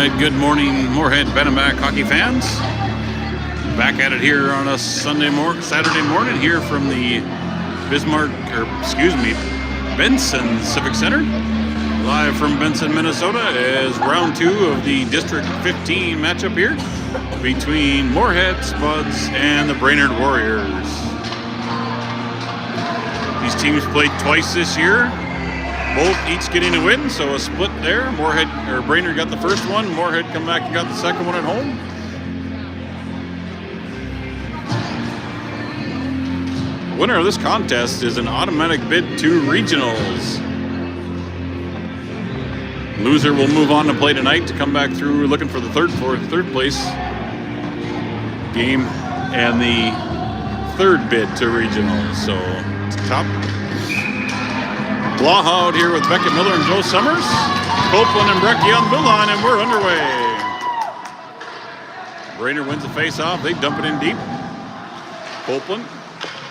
right, good morning, Moorhead Bantam hockey fans. Back at it here on a Saturday morning here from the Benson Civic Center. Live from Benson, Minnesota, as round 2 of the District 15 matchup here between Moorhead Spuds and the Brainerd Warriors. These teams played twice this year, both each getting a win, so a split there. Brainerd got the first one, Moorhead come back and got the second one at home. Winner of this contest is an automatic bid to regionals. Loser will move on to play tonight to come back through looking for the third place game and the third bid to regionals. So top. Blaha out here with Beckett Miller and Joe Summers. Copeland and Brecky on the blue line, and we're underway. Brainerd wins the face-off. They dump it in deep. Copeland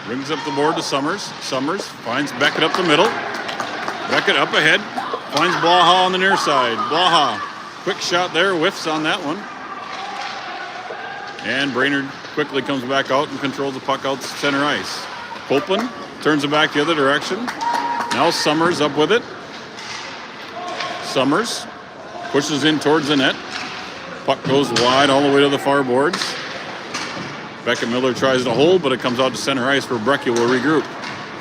brings up the board to Summers. Summers finds Beckett up the middle. Beckett up ahead. Finds Blaha on the near side. Blaha, quick shot there, whiffs on that one. And Brainerd quickly comes back out and controls the puck out center ice. Copeland turns it back the other direction. Now Summers up with it. Summers pushes in towards the net. Puck goes wide all the way to the far boards. Beckett Miller tries to hold, but it comes out to center ice where Brecky will regroup.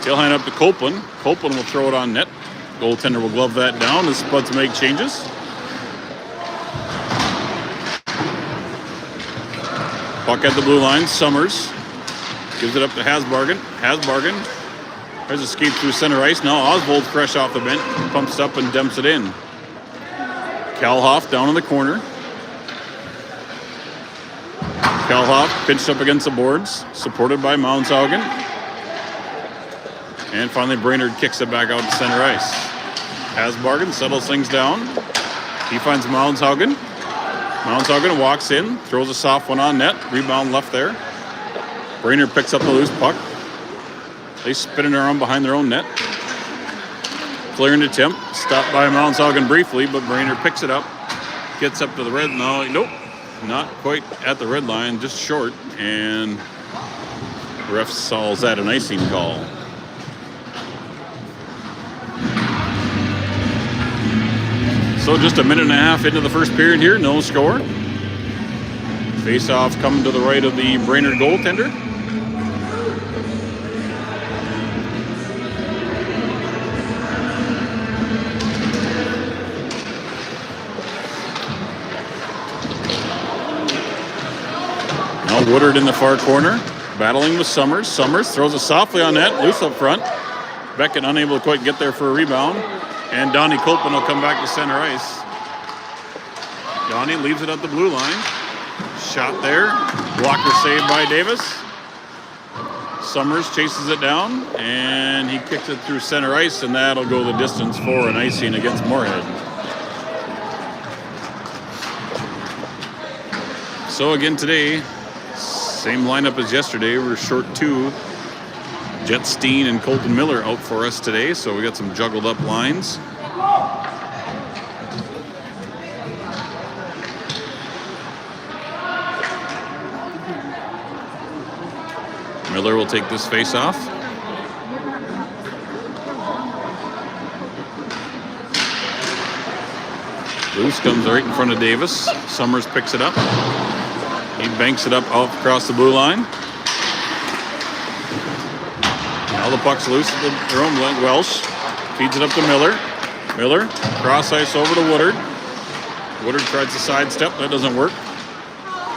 Tailhand up to Copeland. Copeland will throw it on net. Goaltender will glove that down as Spuds make changes. Puck at the blue line. Summers gives it up to Hasbargen. Hasbargen tries to escape through center ice. Now Oswald's fresh off the bench. Pumps up and dumps it in. Kalhoff down in the corner. Kalhoff pinched up against the boards, supported by Mounshaugen. And finally, Brainerd kicks it back out to center ice. Hasbargen settles things down. He finds Mounshaugen. Mounshaugen walks in, throws a soft one on net. Rebound left there. Brainerd picks up the loose puck. They spin it around behind their own net. Clearing attempt. Stopped by Mounshaugen briefly, but Brainerd picks it up. Gets up to the red. Nope. Not quite at the red line, just short. And ref calls that an icing call. So just a minute and a half into the first period here, no score. Face-off coming to the right of the Brainerd goaltender. Now Woodard in the far corner, battling with Summers. Summers throws it softly on net, loose up front. Beckett unable to quite get there for a rebound. And Donnie Copeland will come back to center ice. Donnie leaves it at the blue line. Shot there. Blocker saved by Davis. Summers chases it down, and he kicks it through center ice, and that'll go the distance for an icing against Moorhead. So again today, same lineup as yesterday. We're short 2. Jet Steen and Colton Miller out for us today, so we got some juggled up lines. Miller will take this face off. Loose comes right in front of Davis. Summers picks it up. He banks it up out across the blue line. Now the puck's loose at their own leg. Welsh feeds it up to Miller. Miller, cross ice over to Woodard. Woodard tries to sidestep. That doesn't work.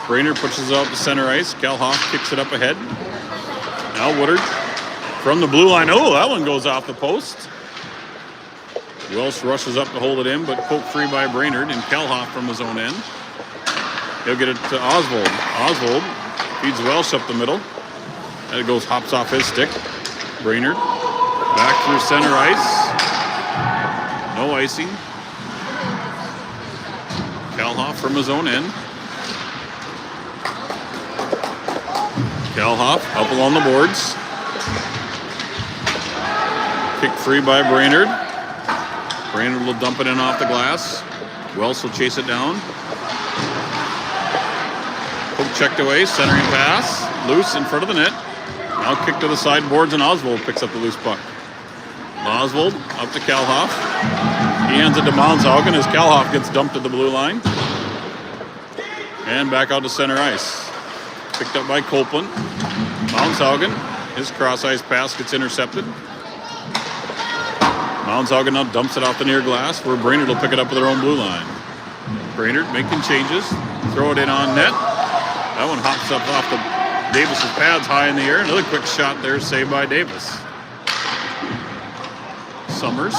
Brainerd pushes it out to center ice. Kalhoff kicks it up ahead. Now Woodard from the blue line. Oh, that one goes off the post. Welsh rushes up to hold it in, but poked free by Brainerd, and Kalhoff from his own end. He'll get it to Oswald. Oswald feeds Welsh up the middle. And it goes, hops off his stick. Brainerd back through center ice. No icing. Kalhoff from his own end. Kalhoff up along the boards. Kick free by Brainerd. Brainerd will dump it in off the glass. Welsh will chase it down. Poke checked away, centering pass, loose in front of the net. Now kick to the sideboards, and Oswald picks up the loose puck. Oswald up to Kalhoff. He hands it to Mounshaugen as Kalhoff gets dumped at the blue line. And back out to center ice. Picked up by Copeland. Mounshaugen, his cross ice pass gets intercepted. Mounshaugen now dumps it off the near glass where Brainerd will pick it up with their own blue line. Brainerd making changes. Throw it in on net. That one hops up off the Davis's pads high in the air. Another quick shot there, saved by Davis. Summers.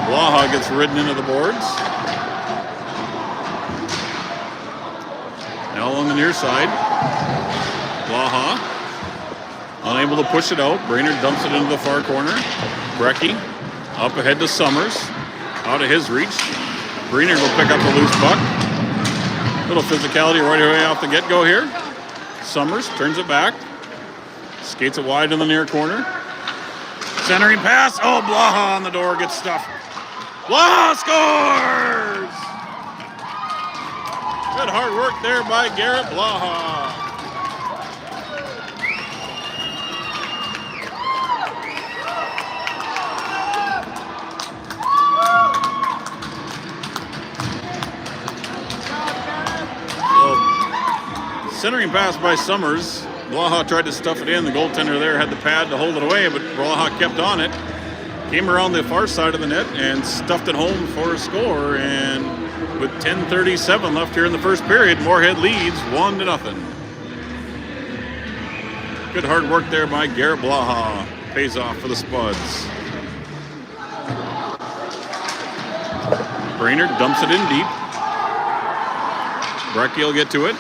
MYHA gets ridden into the boards. Now along the near side. MYHA unable to push it out. Brainerd dumps it into the far corner. Brecky up ahead to Summers. Out of his reach. Brainerd will pick up the loose puck. Little physicality right away off the get-go here. Summers turns it back. Skates it wide in the near corner. Centering pass. Oh, MYHA on the door gets stuffed. MYHA scores! Good hard work there by Garrett MYHA. Centering pass by Summers. MYHA tried to stuff it in. The goaltender there had the pad to hold it away, but MYHA kept on it. Came around the far side of the net and stuffed it home for a score. And with 10:37 left here in the first period, Moorhead leads 1-0. Good hard work there by Garrett MYHA. Pays off for the Spuds. Brainerd dumps it in deep. Brecky will get to it.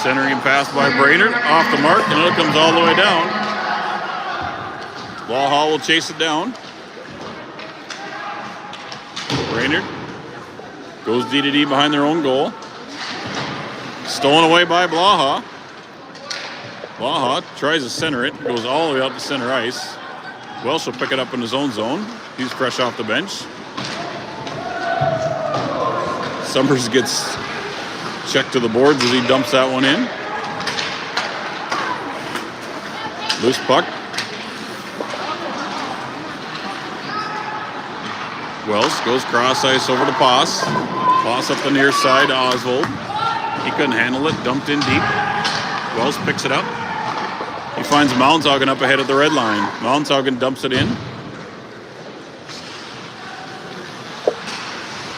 Centering pass by Brainerd, off the mark, and it comes all the way down. MYHA will chase it down. Brainerd goes D-to-D behind their own goal. Stolen away by MYHA. MYHA tries to center it, goes all the way out to center ice. Welsh will pick it up in his own zone. He's fresh off the bench. Summers gets checked to the boards as he dumps that one in. Loose puck. Wells goes cross ice over to Poss. Poss up the near side to Oswald. He couldn't handle it, dumped in deep. Wells picks it up. He finds Mounshaugen up ahead at the red line. Mounshaugen dumps it in.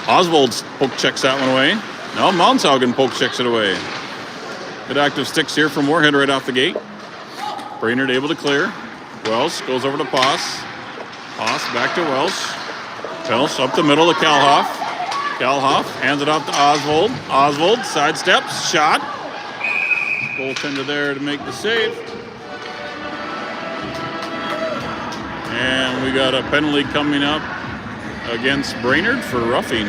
Oswald poke checks that one away. Now Mounshaugen poke checks it away. Good active sticks here from Moorhead right off the gate. Brainerd able to clear. Welsh goes over to Poss. Poss back to Welsh. Welsh up the middle to Kalhoff. Kalhoff hands it off to Oswald. Oswald sidesteps, shot. Goaltender there to make the save. And we got a penalty coming up against Brainerd for roughing.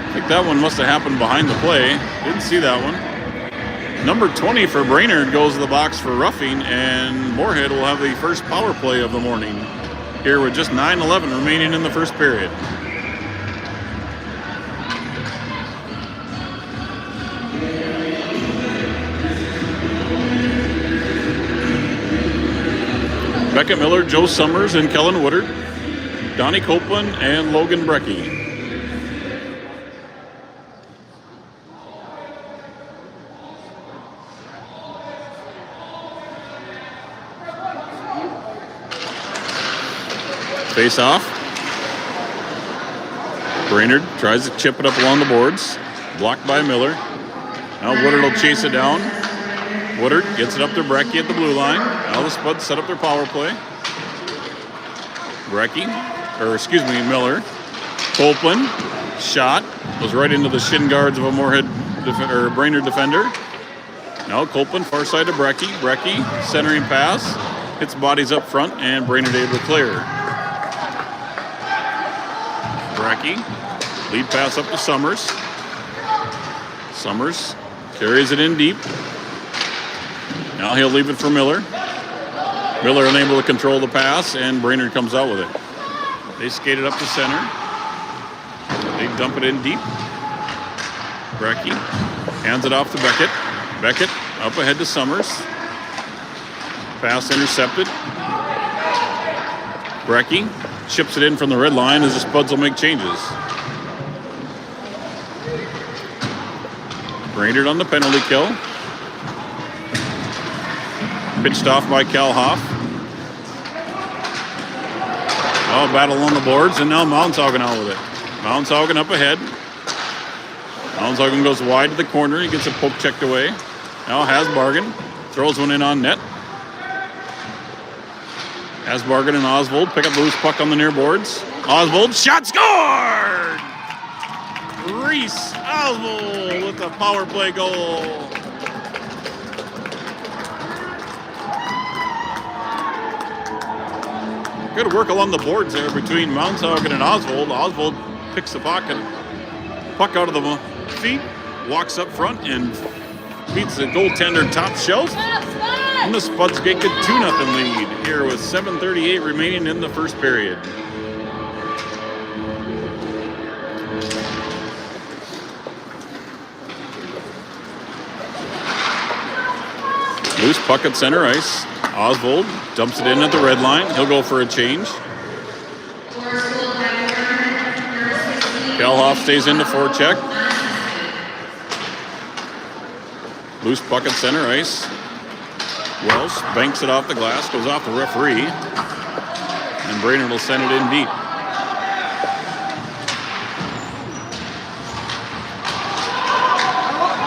I think that one must have happened behind the play. Didn't see that one. Number 20 for Brainerd goes to the box for roughing, and Moorhead will have the first power play of the morning here with just 9:11 remaining in the first period. Beckett Miller, Joe Summers, and Kellen Woodard, Donnie Copeland, and Logan Brecky. Face off. Brainerd tries to chip it up along the boards. Blocked by Miller. Now Woodard will chase it down. Woodard gets it up to Brecky at the blue line. Now the Spuds set up their power play. Miller. Copeland. Shot. Goes right into the shin guards of a Brainerd defender. Now Copeland far side to Brecky. Brecky centering pass. Hits bodies up front, and Brainerd able to clear. Brecky, lead pass up to Summers. Summers carries it in deep. Now he'll leave it for Miller. Miller unable to control the pass, and Brainerd comes out with it. They skate it up to center. dump it in deep. Brecky hands it off to Beckett. Beckett up ahead to Summers. Pass intercepted. Brecky chips it in from the red line as the Spuds will make changes. Brainerd on the penalty kill. Pitched off by Cal Hoff. Oh, battle on the boards, and now Mountshaugen out with it. Mountshaugen up ahead. Mountshaugen goes wide to the corner. He gets a poke checked away. Now Hasbargen throws one in on net. Hasbargen and Oswald pick up the loose puck on the near boards. Oswald, shot scored! Reese Oswald with the power play goal. Good work along the boards there between Mountshaugen and Oswald. Oswald picks the puck out of the feet, walks up front, and beats the goaltender top shelf. And the Spuds get a 2-0 lead here with 7:38 remaining in the first period. Loose puck at center ice. Oswald dumps it in at the red line. He'll go for a change. Kelhoff stays in the forecheck. Loose puck at center ice. Welsh banks it off the glass, goes off the referee, and Brainerd will send it in deep.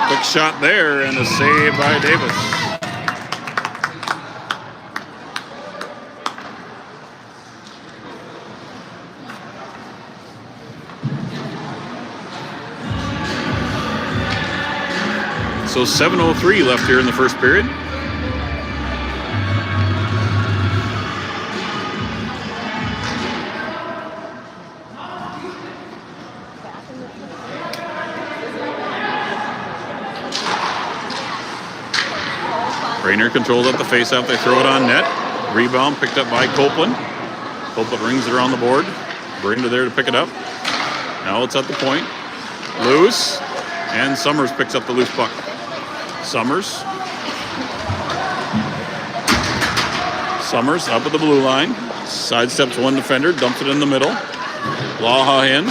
Quick shot there and a save by Davis. So 7:03 left here in the first period. Brainerd controls at the faceoff. They throw it on net. Rebound picked up by Copeland. Copeland rings it around the board. Brainerd there to pick it up. Now it's at the point. Loose. And Summers picks up the loose puck. Summers up at the blue line. Sidesteps one defender. Dumps it in the middle. Laha in.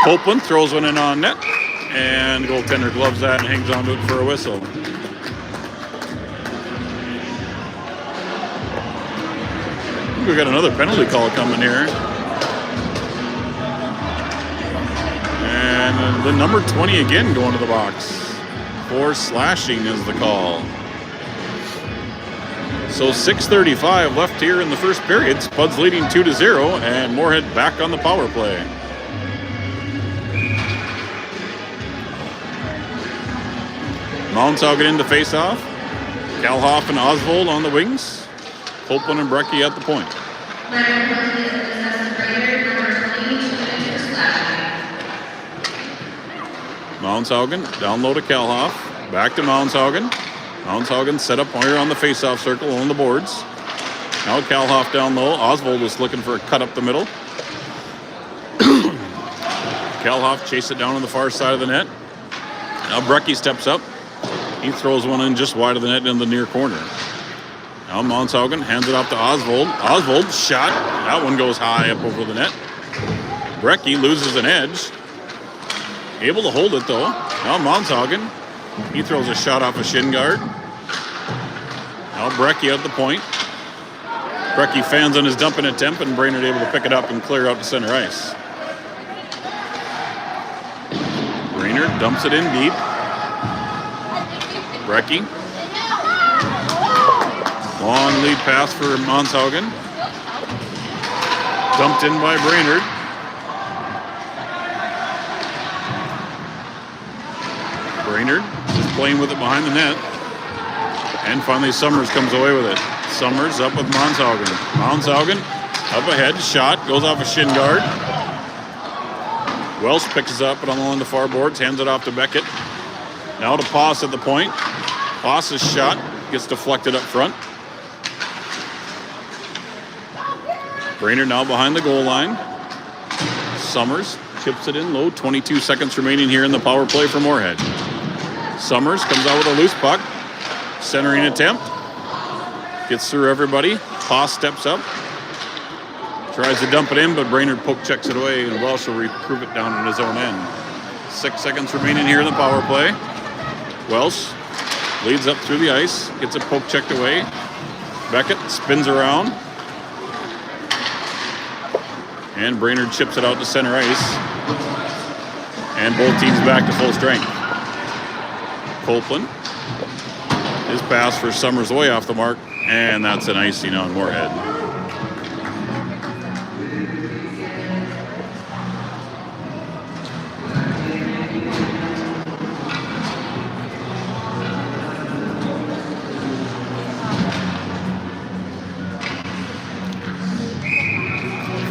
Copeland throws one in on net. And goaltender gloves that and hangs onto it for a whistle. We've got another penalty call coming here. And the number 20 again going to the box. For slashing is the call. So 6:35 left here in the first period. Spuds leading 2-0, and Moorhead back on the power play. Mountshaugen into face-off. Kalhoff and Oswald on the wings. Copeland and Brecky at the point. Mountshaugen down low to Kalhoff. Back to Mountshaugen. Mountshaugen set up here on the face-off circle on the boards. Now Kalhoff down low. Oswald was looking for a cut up the middle. Kalhoff chased it down on the far side of the net. Now Brecky steps up. He throws one in just wide of the net in the near corner. Now Mountshaugen hands it off to Oswald. Oswald shot. That one goes high up over the net. Brecky loses an edge. Able to hold it though. Now Mountshaugen. He throws a shot off a shin guard. Now Brecky at the point. Brecky fans on his dumping attempt, and Brainerd able to pick it up and clear out to center ice. Brainerd dumps it in deep. Brecky. Long lead pass for Mountshaugen. Dumped in by Brainerd. Brainerd is playing with it behind the net. And finally Summers comes away with it. Summers up with Mountshaugen. Mountshaugen up ahead, shot, goes off a shin guard. Welsh picks it up along the far boards, hands it off to Beckett. Now to Poss at the point. Poss's shot gets deflected up front. Brainerd now behind the goal line. Summers chips it in low. 22 seconds remaining here in the power play for Moorhead. Summers comes out with a loose puck. Centering attempt. Gets through everybody. Haas steps up. Tries to dump it in, but Brainerd poke checks it away, and Welsh will reprove it down in his own end. 6 seconds remaining here in the power play. Welsh leads up through the ice. Gets a poke checked away. Beckett spins around. And Brainerd chips it out to center ice. And both teams back to full strength. Copeland. His pass for Summers way off the mark. And that's an icing on Moorhead.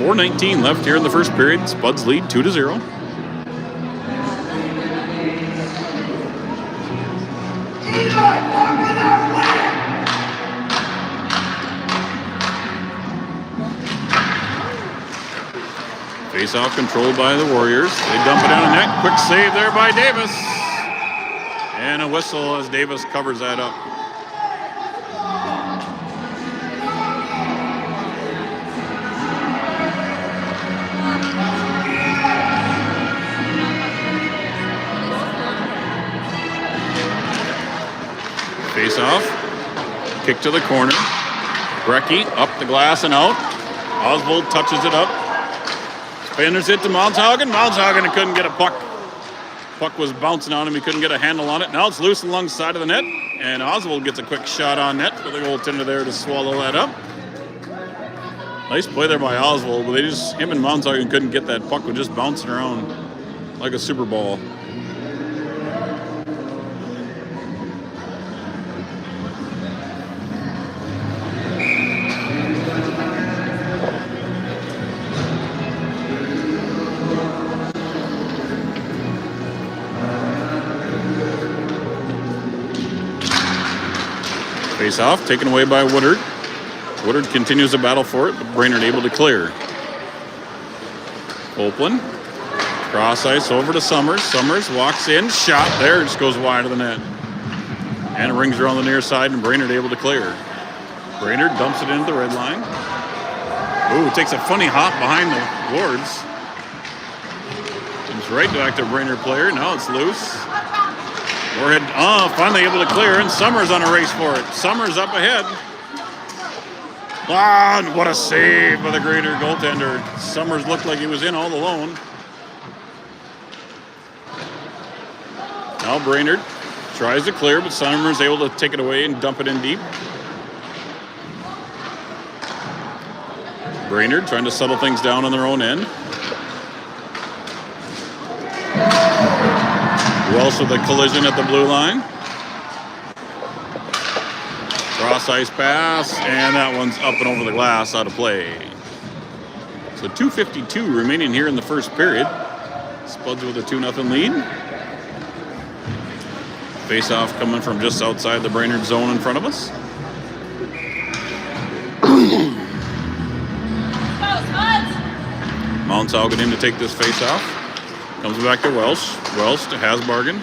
.4:19 left here in the first period. Spuds lead 2-0. Face-off controlled by the Warriors. They dump it down the net. Quick save there by Davis. And a whistle as Davis covers that up. Face-off. Kick to the corner. Brecky up the glass and out. Oswald touches it up. Spinners it to Mounthagen. Mounthagen couldn't get a puck. Puck was bouncing on him. He couldn't get a handle on it. Now it's loose alongside of the net. And Oswald gets a quick shot on net with the goaltender there to swallow that up. Nice play there by Oswald, but him and Mounthagen couldn't get that puck. Was just bouncing around like a Super Ball. Face-off taken away by Woodard. Woodard continues the battle for it, but Brainerd able to clear. Copeland. Cross ice over to Summers. Summers walks in. Shot there. Just goes wide of the net. And rings around the near side, and Brainerd able to clear. Brainerd dumps it into the red line. Ooh, takes a funny hop behind the boards. Comes right back to Brainerd player. Now it's loose. Moorhead, finally able to clear, and Summers on a race for it. Summers up ahead. And what a save by the Brainerd goaltender. Summers looked like he was in all alone. Now Brainerd tries to clear, but Summers able to take it away and dump it in deep. Brainerd trying to settle things down on their own end. Welsh with a collision at the blue line. Cross ice pass, and that one's up and over the glass, out of play. So 2:52 remaining here in the first period. Spuds with a 2-0 lead. Face-off coming from just outside the Brainerd zone in front of us. Mounthagen in to take this face-off. Comes back to Welsh. Welsh to Hasbargen.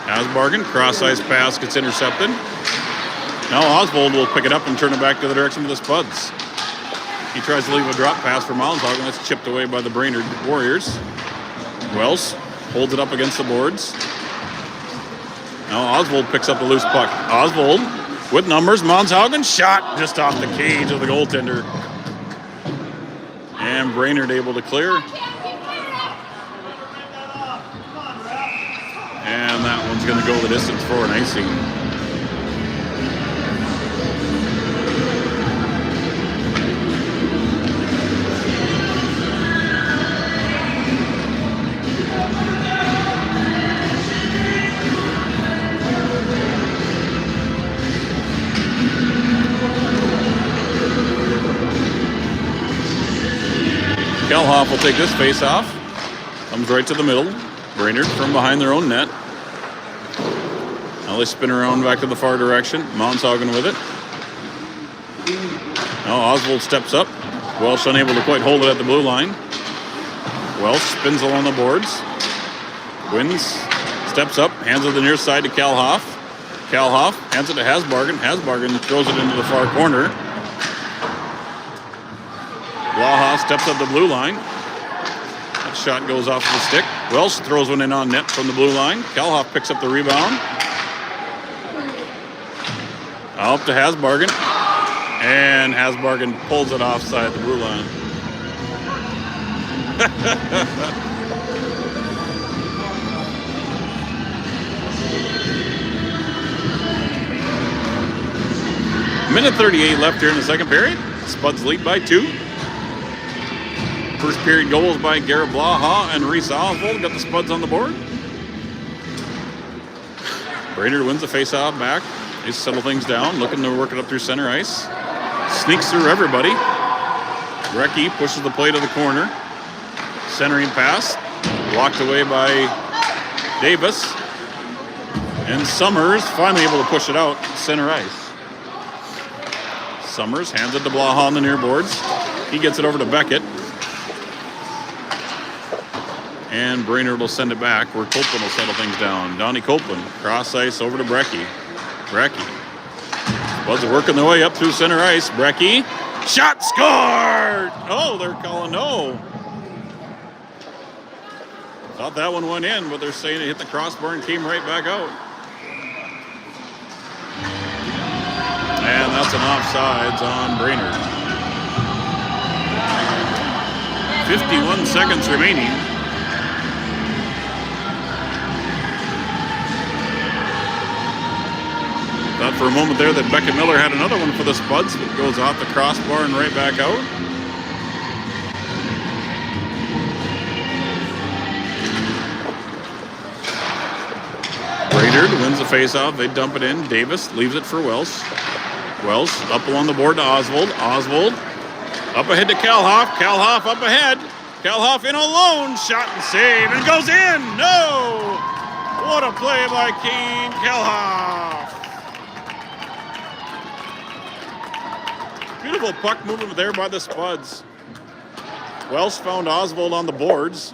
Hasbargen, cross-ice pass gets intercepted. Now Oswald will pick it up and turn it back to the direction of the Spuds. He tries to leave a drop pass for Mounthagen. That's chipped away by the Brainerd Warriors. Welsh holds it up against the boards. Now Oswald picks up the loose puck. Oswald with numbers. Mounthagen shot just off the cage of the goaltender. And Brainerd able to clear. And that one's going to go the distance for an icing. Kelhoff will take this face off. Comes right to the middle. Brainerd from behind their own net. Now they spin around back to the far direction. Mounthagen with it. Now Oswald steps up. Welsh unable to quite hold it at the blue line. Welsh spins along the boards. Wins. Steps up. Hands it to the near side to Kalhoff. Kalhoff hands it to Hasbargen. Hasbargen throws it into the far corner. Blaha steps up the blue line. That shot goes off the stick. Welsh throws one in on net from the blue line. Kalhoff picks up the rebound. Up to Hasbargen. And Hasbargen pulls it offside the blue line. Minute 38 left here in the second period. Spuds lead by 2. First period goals by Garrett Blaha and Reese Oswald got the Spuds on the board. Brainerd wins the faceoff back. They settle things down, looking to work it up through center ice. Sneaks through everybody. Brecky pushes the play to the corner. Centering pass. Blocked away by Davis. And Summers finally able to push it out center ice. Summers hands it to Blaha on the near boards. He gets it over to Beckett. And Brainerd will send it back where Copeland will settle things down. Donnie Copeland, cross ice over to Brecky. Brecky. Spuds are working their way up through center ice. Brecky. Shot scored! Oh, they're calling no. Thought that one went in, but they're saying it hit the crossbar and came right back out. And that's an offsides on Brainerd. 51 seconds remaining. Thought for a moment there that Beckett Miller had another one for the Spuds, but goes off the crossbar and right back out. Brainerd wins the faceoff. They dump it in. Davis leaves it for Welsh. Welsh up along the board to Oswald. Oswald up ahead to Kalhoff. Kalhoff up ahead. Kalhoff in alone. Shot and save. And goes in. No! What a play by Kane Kalhoff. Beautiful puck movement there by the Spuds. Welsh found Oswald on the boards.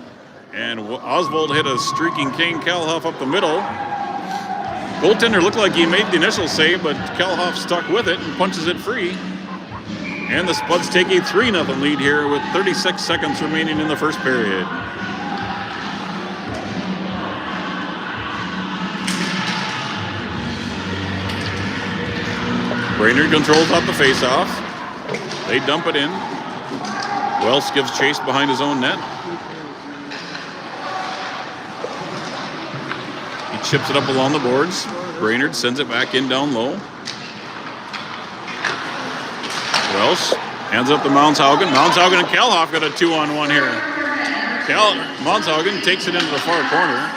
And Oswald hit a streaking Kane Kalhoff up the middle. Goaltender looked like he made the initial save, but Kalhoff stuck with it and punches it free. And the Spuds take a 3-0 lead here with 36 seconds remaining in the first period. Brainerd controls off the faceoff. They dump it in. Welsh gives chase behind his own net. He chips it up along the boards. Brainerd sends it back in down low. Welsh hands up to Mounshaugen. Mounshaugen and Kalhoff got a 2-on-1 here. Mounshaugen takes it into the far corner.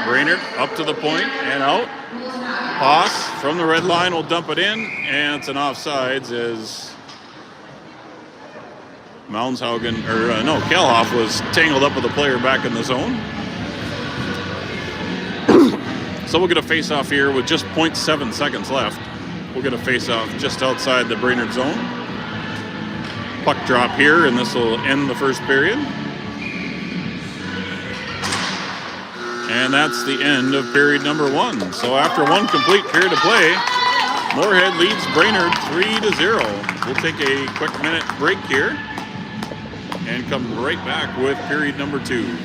Brainerd up to the point and out. Haas from the red line will dump it in, and it's an offsides as Kalhoff was tangled up with a player back in the zone. So we'll get a face-off here with just 0.7 seconds left. We'll get a face-off just outside the Brainerd zone. Puck drop here, and this will end the first period. And that's the end of period number 1. So after one complete period of play, Moorhead leads Brainerd 3-0. We'll take a quick minute break here and come right back with period number 2.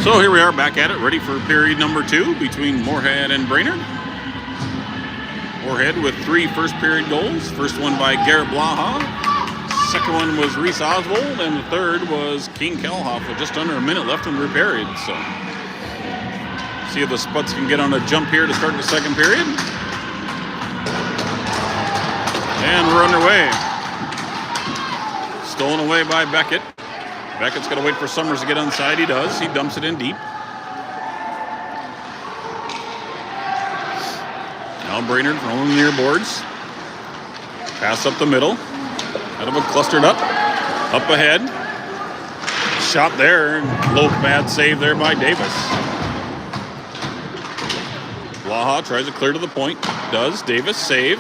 So here we are back at it, ready for period number 2 between Moorhead and Brainerd. Moorhead with 3 first period goals. First one by Garrett Blaha. Second one was Reese Oswald. And the third was King Kalhoff with just under a minute left in the period. So see if the Spuds can get on a jump here to start the second period. And we're underway. Stolen away by Beckett. Beckett's got to wait for Summers to get inside. He does. He dumps it in deep. Now Brainerd rolling near boards. Pass up the middle. Kind of a clustered up. Up ahead. Shot there. And low bad save there by Davis. Blaha tries to clear to the point. Does. Davis save.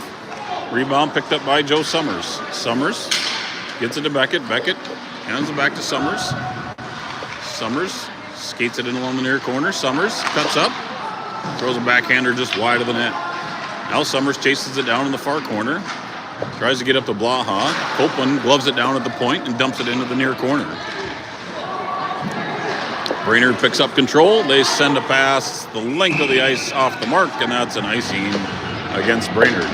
Rebound picked up by Joe Summers. Summers gets it to Beckett. Beckett hands it back to Summers. Summers skates it in along the near corner. Summers cuts up. Throws a backhander just wide of the net. Now Summers chases it down in the far corner. Tries to get up to Blaha. Copeland gloves it down at the point and dumps it into the near corner. Brainerd picks up control. They send a pass the length of the ice off the mark, and that's an icing against Brainerd.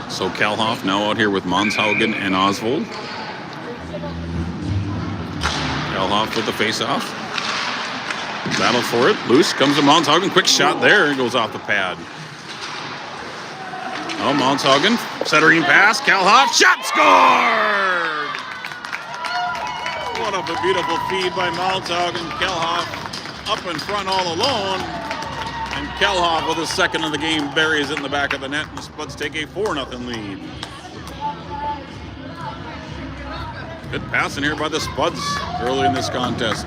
So Kalhoff now out here with Monshaugen and Oswald. Kalhoff with the face-off. Battle for it. Loose comes to Monshaugen. Quick shot there. It goes off the pad. Oh, Monshaugen. Centering pass. Kalhoff. Shot scored! What a beautiful feed by Monshaugen. Kalhoff up in front all alone. And Kalhoff with his second of the game buries it in the back of the net, and the Spuds take a 4-0 lead. Good passing here by the Spuds early in this contest.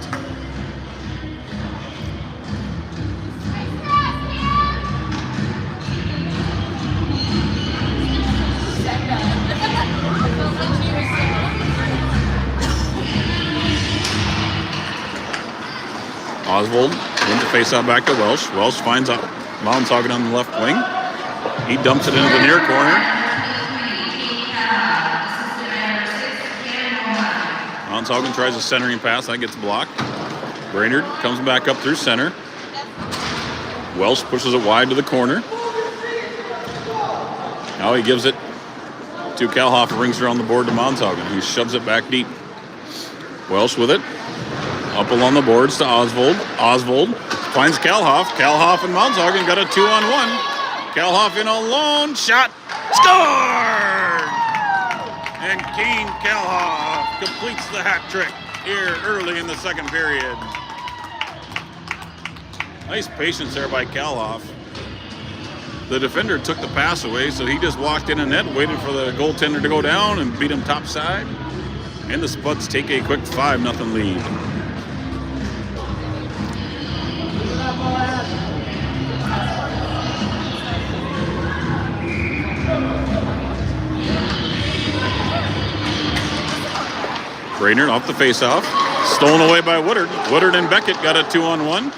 Oswald wins the face-off back to Welsh. Welsh finds Monshaugen on the left wing. He dumps it into the near corner. Monshaugen tries a centering pass. That gets blocked. Brainerd comes back up through center. Welsh pushes it wide to the corner. Now he gives it to Kalhoff and rings around the board to Monshaugen, who shoves it back deep. Welsh with it. Up along the boards to Oswald. Oswald finds Kalhoff. Kalhoff and Monshaugen got a 2-on-1. Kalhoff in alone. Shot. Scored! And King Kalhoff completes the hat trick here early in the second period. Nice patience there by Kalhoff. The defender took the pass away, so he just walked in a net, waited for the goaltender to go down and beat him topside. And the Spuds take a quick 5-0 lead. Brainerd off the faceoff. Stolen away by Woodard. Woodard and Beckett got a 2-on-1.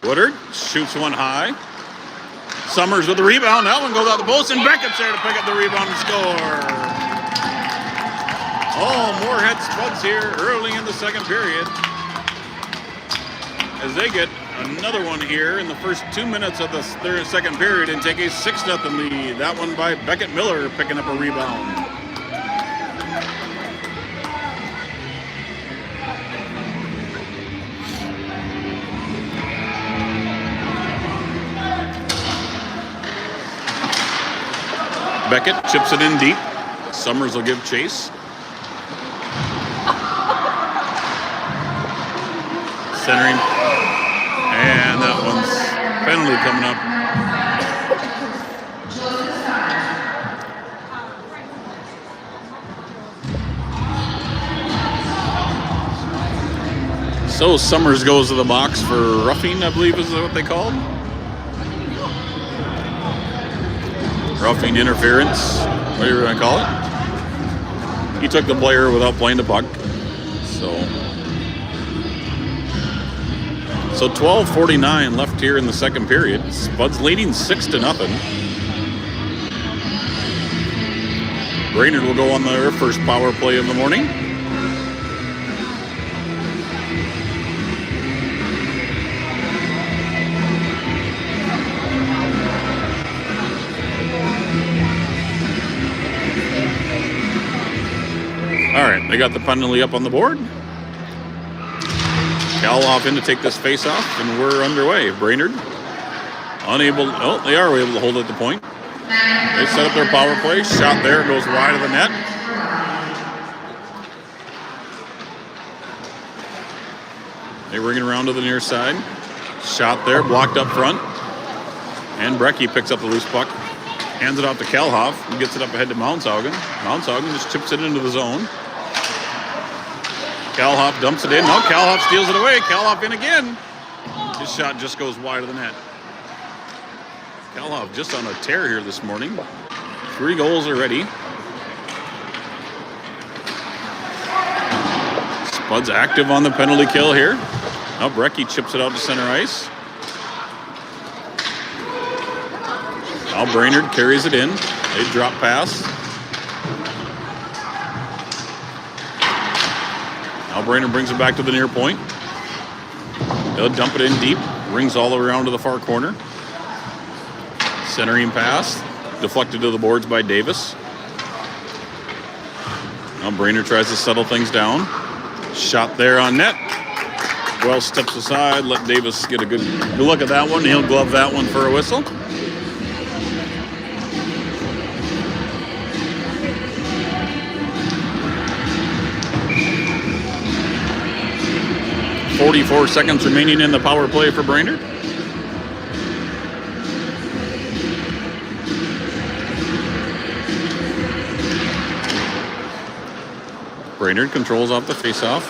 Woodard shoots one high. Summers with the rebound. That one goes out the post, and Beckett's there to pick up the rebound and score. Oh, Moorhead Spuds here early in the second period, as they get another one here in the first 2 minutes of the second period and take a 6-0 lead. That one by Beckett Miller picking up a rebound. Beckett chips it in deep. Summers will give chase. Centering. And that one's penalty coming up. So Summers goes to the box for roughing, I believe is what they called. Roughing, interference, whatever you want to call it. He took the player without playing the puck. So So 12:49 left here in the second period. Spuds leading 6-0. Brainerd will go on their first power play of the morning. All right, they got the penalty up on the board. Cal in to take this face off, and we're underway. Brainerd unable, oh, they are able to hold at the point. They set up their power play. Shot there, goes wide of the net. They bring it around to the near side. Shot there, blocked up front. And Brecky picks up the loose puck. Hands it off to Kalhoff, who gets it up ahead to Mounshaugen. Mounshaugen just chips it into the zone. Kalhoff dumps it in. No, Kalhoff steals it away. Kalhoff in again. His shot just goes wide of the net. Kalhoff just on a tear here this morning. 3 goals already. Spuds active on the penalty kill here. Now Brecky chips it out to center ice. Now Brainerd carries it in. They drop pass. Now Brainerd brings it back to the near point. They'll dump it in deep. Rings all the way around to the far corner. Centering pass. Deflected to the boards by Davis. Now Brainerd tries to settle things down. Shot there on net. Wells steps aside. Let Davis get a good look at that one. He'll glove that one for a whistle. .44 seconds remaining in the power play for Brainerd. Brainerd controls off the faceoff.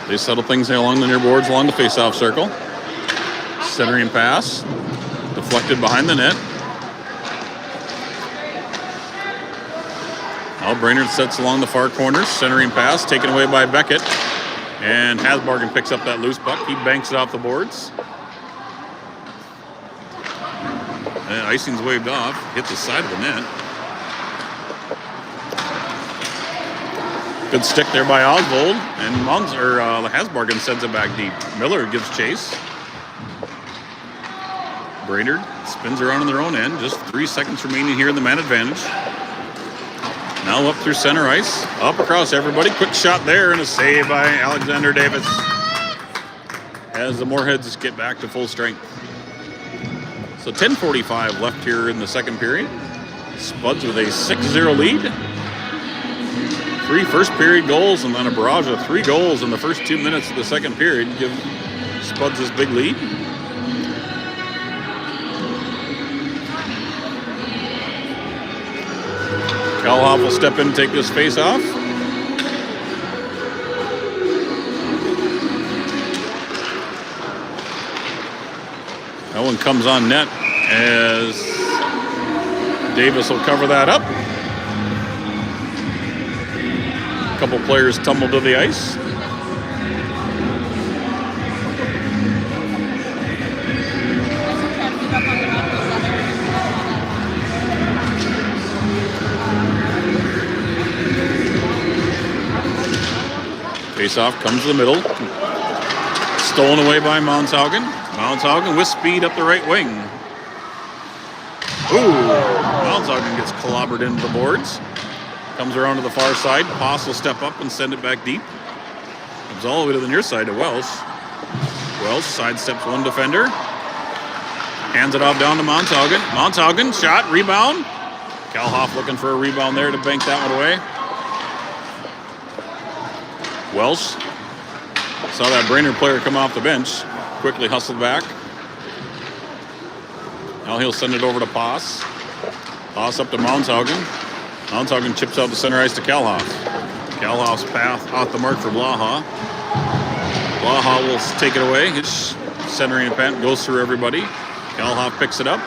They settle things along the near boards, along the faceoff circle. Centering pass. Deflected behind the net. Now Brainerd sets along the far corners. Centering pass taken away by Beckett. And Hasbargen picks up that loose puck. He banks it off the boards. And icing's waved off. Hits the side of the net. Good stick there by Oswald. And Hasbargen sends it back deep. Miller gives chase. Brainerd spins around on their own end. Just 3 seconds remaining here in the man advantage. Now up through center ice, up across everybody. Quick shot there and a save by Alexander Davis as the Moorheads get back to full strength. So 10:45 left here in the second period. Spuds with a 6-0 lead. 3 first period goals and then a barrage of 3 goals in the first 2 minutes of the second period give Spuds this big lead. Kalhoff will step in and take this face off. That one comes on net as Davis will cover that up. A couple players tumble to the ice. Face-off comes to the middle. Stolen away by Mounshaugen. Mounshaugen with speed up the right wing. Ooh, Mounshaugen gets clobbered into the boards. Comes around to the far side. Poss will step up and send it back deep. Comes all the way to the near side to Wells. Wells sidesteps one defender. Hands it off down to Mounshaugen. Mounshaugen, shot, rebound. Kalhoff looking for a rebound there to bank that one away. Welsh saw that Brainerd player come off the bench, quickly hustled back. Now he'll send it over to Poss. Poss up to Mounshaugen. Mounshaugen chips out the center ice to Kalhoff. Kalhoff's path off the mark for Blaha. Blaha will take it away. His centering event goes through everybody. Kalhoff picks it up.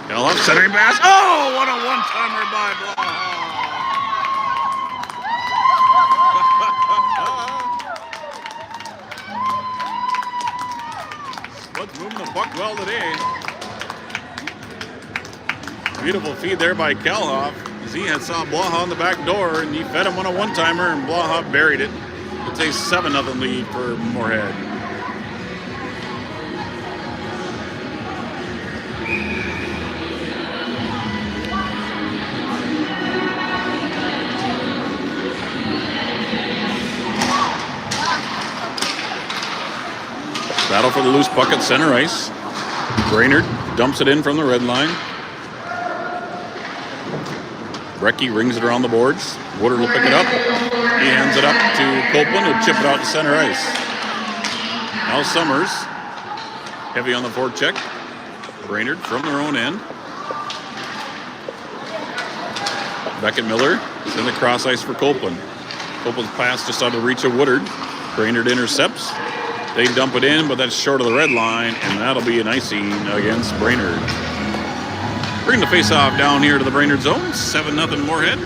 Kalhoff centering pass. Oh, what a one-timer by Blaha. well today. Beautiful feed there by Kalhoff. As he had saw Blaha on the back door, and he fed him on a one-timer, and Blaha buried it. It's a 7-0 lead for Moorhead. Battle for the loose puck at center ice. Brainerd dumps it in from the red line. Brecky rings it around the boards. Woodard will pick it up. He hands it up to Copeland, who'll chip it out to center ice. Now Summers, heavy on the forecheck. Brainerd from their own end. Beckett Miller is in the cross ice for Copeland. Copeland's pass just out of reach of Woodard. Brainerd intercepts. They dump it in, but that's short of the red line, and that'll be an icing against Brainerd. Bring the face-off down here to the Brainerd zone. 7-0 Moorhead.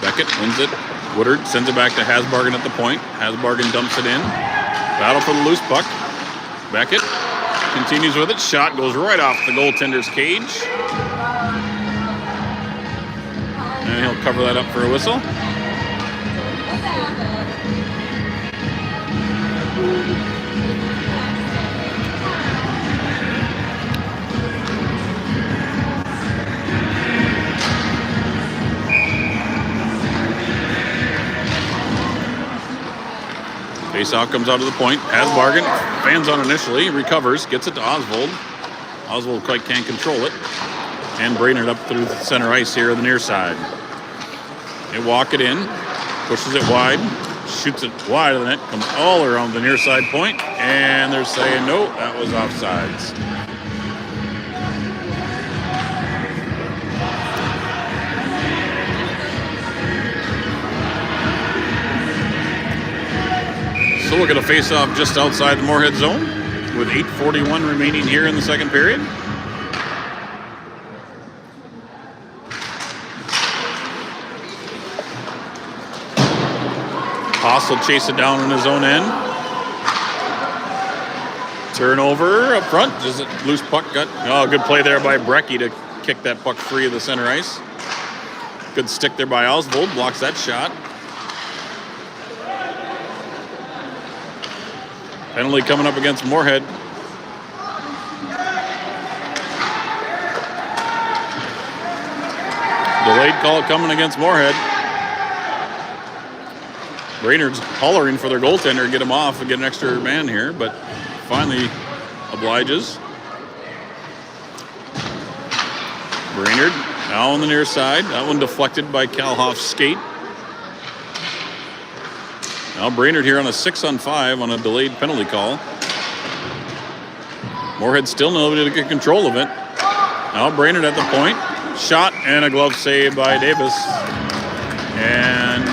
Beckett wins it. Woodard sends it back to Hasbargen at the point. Hasbargen dumps it in. Battle for the loose puck. Beckett continues with it. Shot goes right off the goaltender's cage. And he'll cover that up for a whistle. Faceoff comes out to the point. Hasbargen fans on initially, recovers, gets it to Oswald. Oswald quite can't control it. And Brainerd up through the center ice here on the near side. They walk it in, pushes it wide, shoots it wide of the net, comes all around the near side point, and they're saying no, that was offsides. So we'll get a face-off just outside the Moorhead zone with 8:41 remaining here in the second period. Haas will chase it down on his own end. Turnover up front. Just a loose puck got. Oh, good play there by Brecky to kick that puck free of the center ice. Good stick there by Oswald. Blocks that shot. Penalty coming up against Moorhead. Delayed call coming against Moorhead. Brainerd's hollering for their goaltender to get him off and get an extra man here, but finally obliges. Brainerd now on the near side. That one deflected by Kalhoff's skate. Now Brainerd here on a 6-on-5 on a delayed penalty call. Moorhead still not able to get control of it. Now Brainerd at the point. Shot and a glove save by Davis. And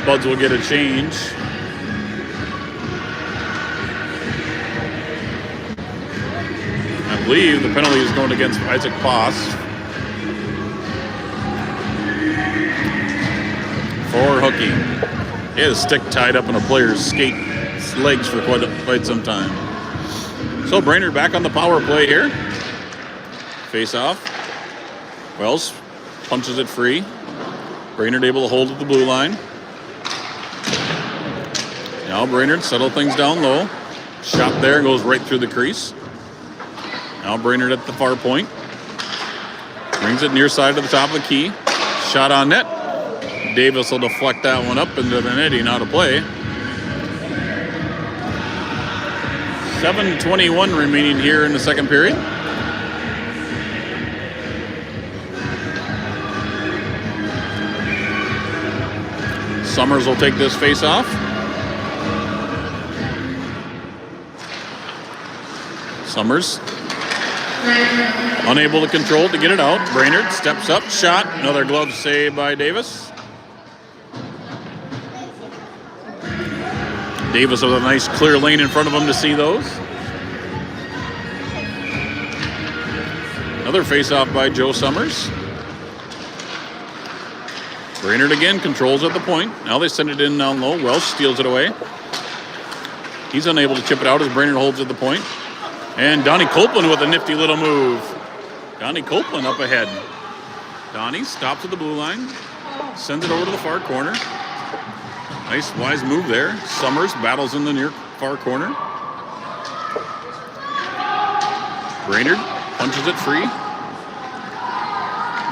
Spuds will get a change. I believe the penalty is going against Isaac Poss. For hooking. He had a stick tied up in a player's skate legs for quite some time. So Brainerd back on the power play here. Face off. Wells punches it free. Brainerd able to hold at the blue line. Now Brainerd settle things down low. Shot there, goes right through the crease. Now Brainerd at the far point. Brings it near side to the top of the key. Shot on net. Davis will deflect that one up into the netting out of play. 7:21 remaining here in the second period. Summers will take this face off. Summers unable to control it to get it out. Brainerd steps up, shot, another glove save by Davis. Davis with a nice clear lane in front of him to see those. Another face-off by Joe Summers. Brainerd again controls at the point. Now they send it in down low. Welsh steals it away. He's unable to chip it out as Brainerd holds at the point. And Donnie Copeland with a nifty little move. Donnie Copeland up ahead. Donnie stops at the blue line. Sends it over to the far corner. Nice wise move there. Summers battles in the near far corner. Brainerd punches it free.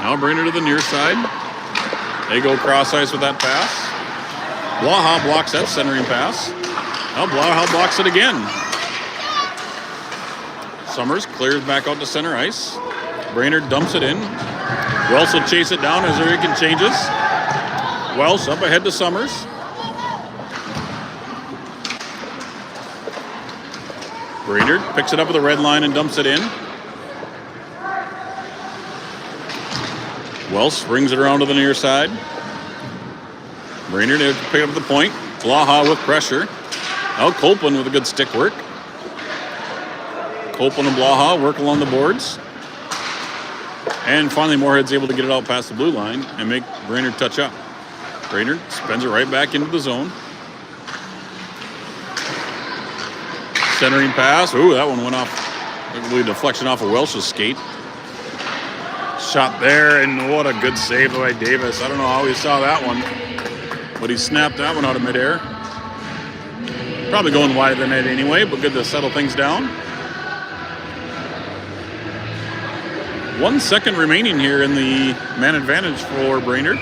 Now Brainerd to the near side. They go cross ice with that pass. MYHA blocks that centering pass. Now MYHA blocks it again. Summers clears back out to center ice. Brainerd dumps it in. Welsh will chase it down as Hurricane changes. Welsh up ahead to Summers. Brainerd picks it up at the red line and dumps it in. Welsh brings it around to the near side. Brainerd pick it up at the point. MYHA with pressure. Now Copeland with a good stick work. Copeland and MYHA work along the boards. And finally Moorhead's able to get it out past the blue line and make Brainerd touch up. Brainerd spins it right back into the zone. Centering pass. Ooh, that one went off. Probably deflection off of Welsh's skate. Shot there, and what a good save by Davis. I don't know how he saw that one, but he snapped that one out of midair. Probably going wide of the net anyway, but good to settle things down. 1 second remaining here in the man advantage for Brainerd.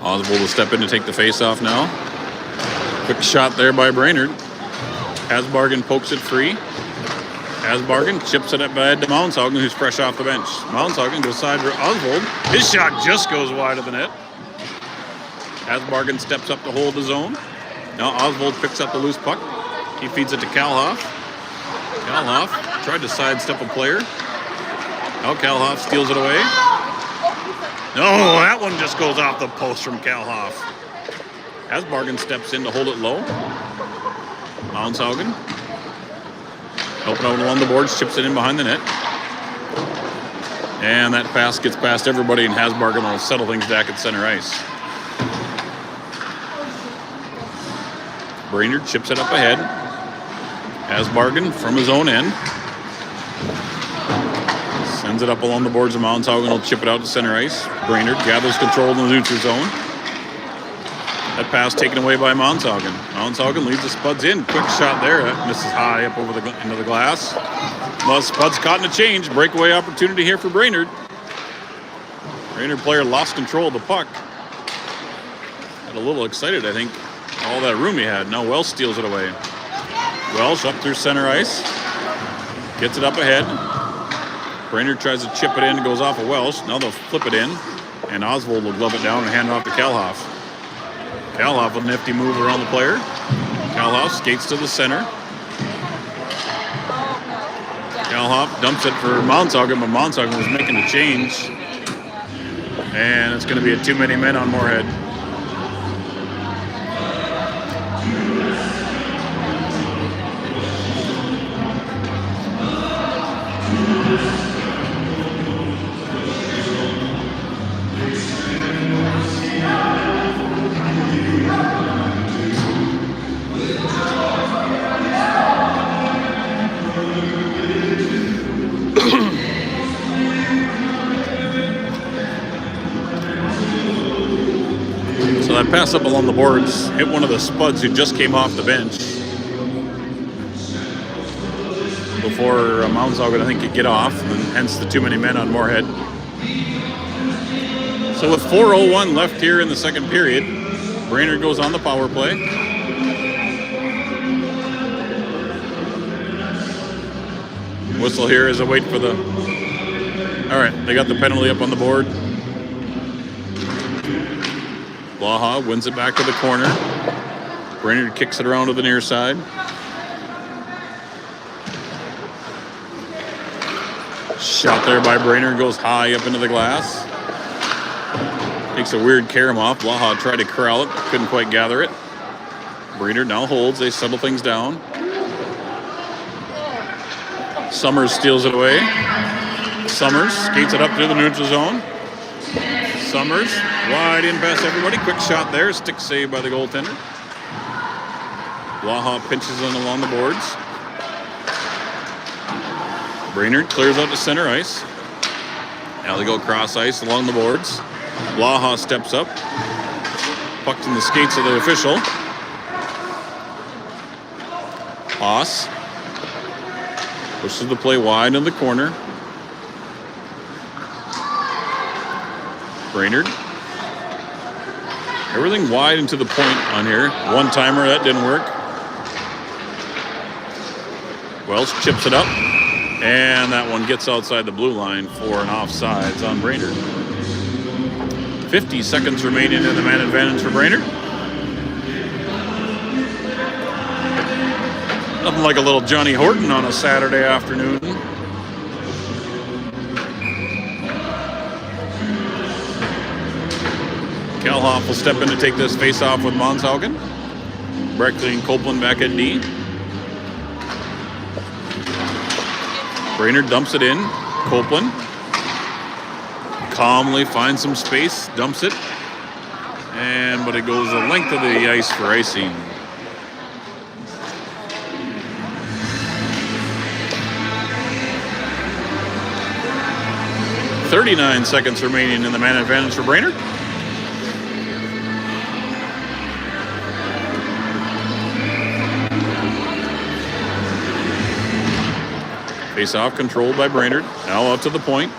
Oswald will step in to take the face-off now. Quick shot there by Brainerd. Hasbargen pokes it free. Hasbargen chips it up ahead to Mountshaugen, who's fresh off the bench. Mountshaugen goes side for Oswald. His shot just goes wide of the net. Hasbargen steps up to hold the zone. Now Oswald picks up the loose puck. He feeds it to Kalhoff. Kalhoff tried to sidestep a player. Now Kalhoff steals it away. No, that one just goes off the post from Kalhoff. Hasbargen steps in to hold it low. Mountshaugen helping out along the boards, chips it in behind the net. And that pass gets past everybody, and Hasbargen will settle things back at center ice. Brainerd chips it up ahead. Hasbargen from his own end. Sends it up along the boards of Mountshaugen. Will chip it out to center ice. Brainerd gathers control in the neutral zone. That pass taken away by Mountshaugen. Mountshaugen leads the Spuds in. Quick shot there. That misses high up over into the glass. Well, Spuds caught in a change. Breakaway opportunity here for Brainerd. Brainerd player lost control of the puck. Got a little excited, I think. All that room he had. Now Welsh steals it away. Welsh up through center ice. Gets it up ahead. Brainerd tries to chip it in, goes off of Welsh. Now they'll flip it in, and Oswald will glove it down and hand it off to Kalhoff. Kalhoff with a nifty move around the player. Kalhoff skates to the center. Kalhoff dumps it for Mountshaugen, but Mountshaugen was making a change. And it's going to be a too many men on Moorhead. That pass up along the boards hit one of the Spuds who just came off the bench before Mountshaugen, I think, could get off, and hence the too many men on Moorhead. So with 4:01 left here in the second period, Brainerd goes on the power play. Whistle here as a wait for the... All right, they got the penalty up on the board. MYHA wins it back to the corner. Brainerd kicks it around to the near side. Shot there by Brainerd, goes high up into the glass. Takes a weird carom off. MYHA tried to corral it, couldn't quite gather it. Brainerd now holds, they settle things down. Summers steals it away. Summers skates it up through the neutral zone. Summers, wide in past everybody. Quick shot there, stick save by the goaltender. MYHA pinches in along the boards. Brainerd clears out to center ice. Now they go cross ice along the boards. MYHA steps up. Pucked in the skates of the official. Haas pushes the play wide in the corner. Brainerd. Everything wide and to the point on here. One-timer, that didn't work. Wells chips it up. And that one gets outside the blue line for an offsides on Brainerd. 50 seconds remaining in the man advantage for Brainerd. Nothing like a little Johnny Horton on a Saturday afternoon. Kalhoff will step in to take this face-off with Monshaugen. Brechtley and Copeland back at D. Brainerd dumps it in. Copeland calmly finds some space, dumps it. But it goes the length of the ice for icing. .39 seconds remaining in the man advantage for Brainerd. Face-off controlled by Brainerd. Now out to the point.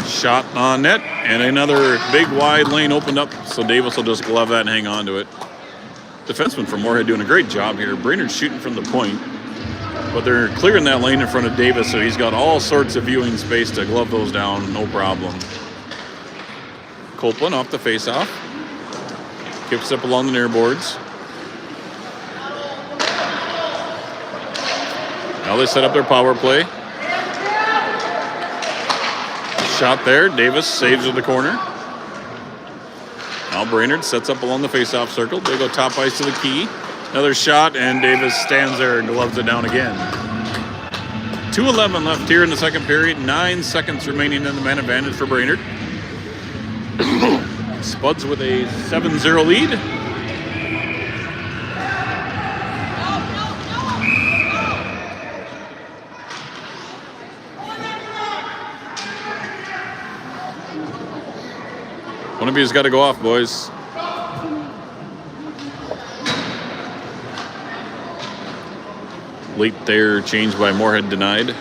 Shot on net. And another big wide lane opened up. So Davis will just glove that and hang on to it. Defenseman from Moorhead doing a great job here. Brainerd shooting from the point. But they're clearing that lane in front of Davis, so he's got all sorts of viewing space to glove those down, no problem. Copeland off the face-off. Kicks up along the near boards. Now they set up their power play. Shot there. Davis saves with the corner. Now Brainerd sets up along the face-off circle. They go top ice to the key. Another shot, and Davis stands there and gloves it down again. 2:11 left here in the second period. 9 seconds remaining in the man advantage for Brainerd. Spuds with a 7-0 lead. One of you's got to go off, boys. Late there, changed by Moorhead denied.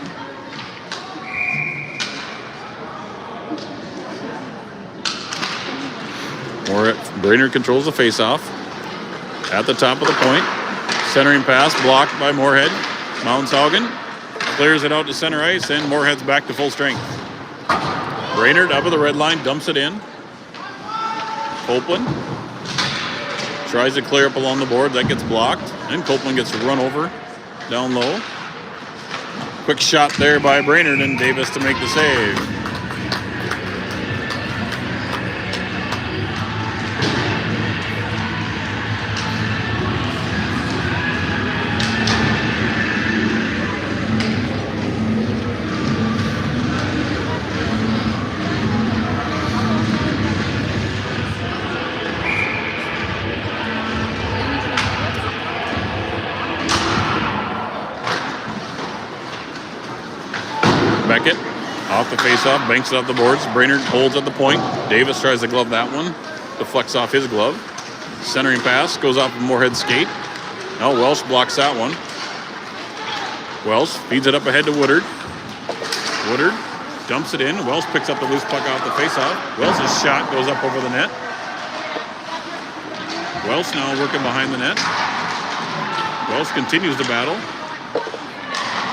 Brainerd controls the faceoff. At the top of the point. Centering pass blocked by Moorhead. Monshaugen clears it out to center ice, and Moorhead's back to full strength. Brainerd up at the red line, dumps it in. Copeland tries to clear up along the board. That gets blocked, and Copeland gets run over. Down low. Quick shot there by Brainerd, and Davis to make the save. Beckett off the face-off, banks it off the boards. Brainerd holds at the point. Davis tries to glove that one. Deflects off his glove. Centering pass goes off of Moorhead's skate. Now Welsh blocks that one. Welsh feeds it up ahead to Woodard. Woodard dumps it in. Welsh picks up the loose puck off the face-off. Welsh's shot goes up over the net. Welsh now working behind the net. Welsh continues to battle.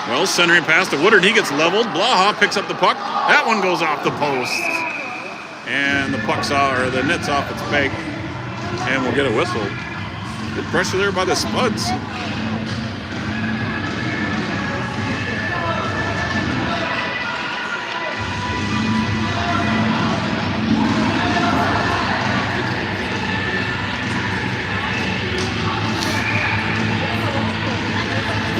Well, centering pass to Woodard. He gets leveled. Blaha picks up the puck. That one goes off the post. And the the net's off its peg. And we'll get a whistle. Good pressure there by the Spuds.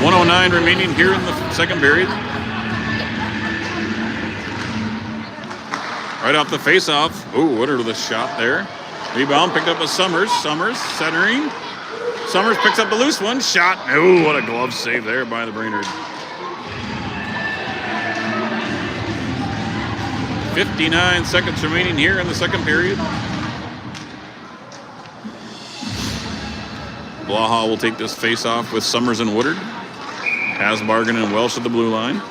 .109 remaining here in the second period. Right off the face-off. Ooh, Woodard with a shot there. Rebound picked up by Summers. Summers centering. Summers picks up the loose one. Shot. Ooh, what a glove save there by the Brainerd. 59 seconds remaining here in the second period. Blaha will take this face-off with Summers and Woodard. Hasbargen and Welsh at the blue line.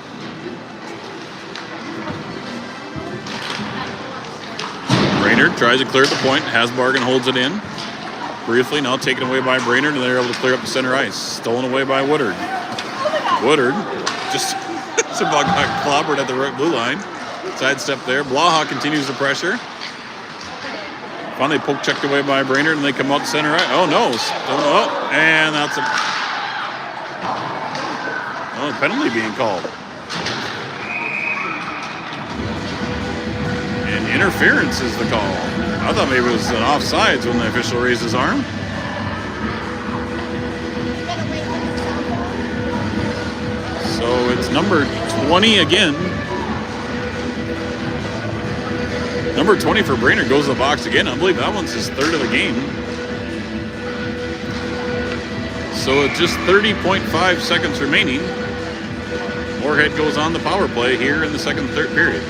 Brainerd tries to clear the point. Hasbargen holds it in. Briefly, now taken away by Brainerd, and they're able to clear up the center ice. Stolen away by Woodard. Woodard just about got clobbered at the right blue line. Sidestep there. Blaha continues the pressure. Finally poke checked away by Brainerd, and they come out center ice. Oh, no. Oh, and that's a penalty being called. And interference is the call. I thought maybe it was an offsides when the official raised his arm. So it's number 20 again. Number 20 for Brainerd goes to the box again. I believe that one's his third of the game. So it's just 30.5 seconds remaining. Moorhead goes on the power play here in the third period.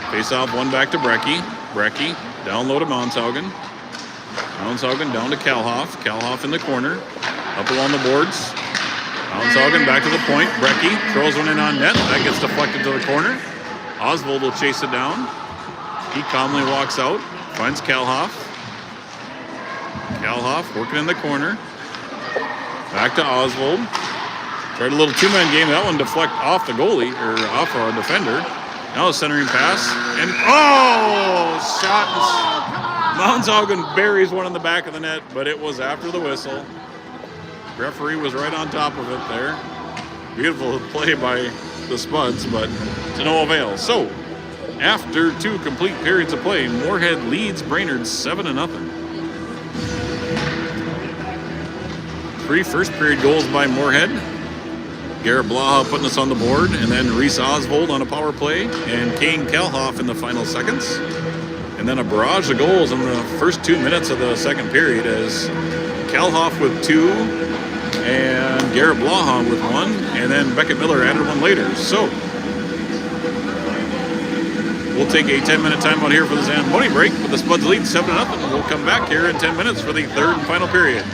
Face off one back to Brecky. Brecky down low to Monshaugen. Monshaugen down to Kalhoff. Kalhoff in the corner. Up along the boards. Monshaugen back to the point. Brecky throws one in on net. That gets deflected to the corner. Oswald will chase it down. He calmly walks out. Finds Kalhoff. Kalhoff working in the corner. Back to Oswald. Tried a little two-man game. That one deflect off the goalie, or off our defender. Now a centering pass. And, shot. Monshaugen buries one in the back of the net, but it was after the whistle. Referee was right on top of it there. Beautiful play by the Spuds, but to no avail. So, after two complete periods of play, Moorhead leads Brainerd 7-0. 3 first-period goals by Moorhead. Garrett Blaha putting us on the board, and then Reese Oswald on a power play, and Kane Kalhoff in the final seconds. And then a barrage of goals in the first 2 minutes of the second period as Kalhoff with 2, and Garrett Blaha with 1, and then Beckett Miller added one later. So, we'll take a 10-minute timeout here for the Zamboni break, with the Spuds lead 7-0, and we'll come back here in 10 minutes for the third and final period.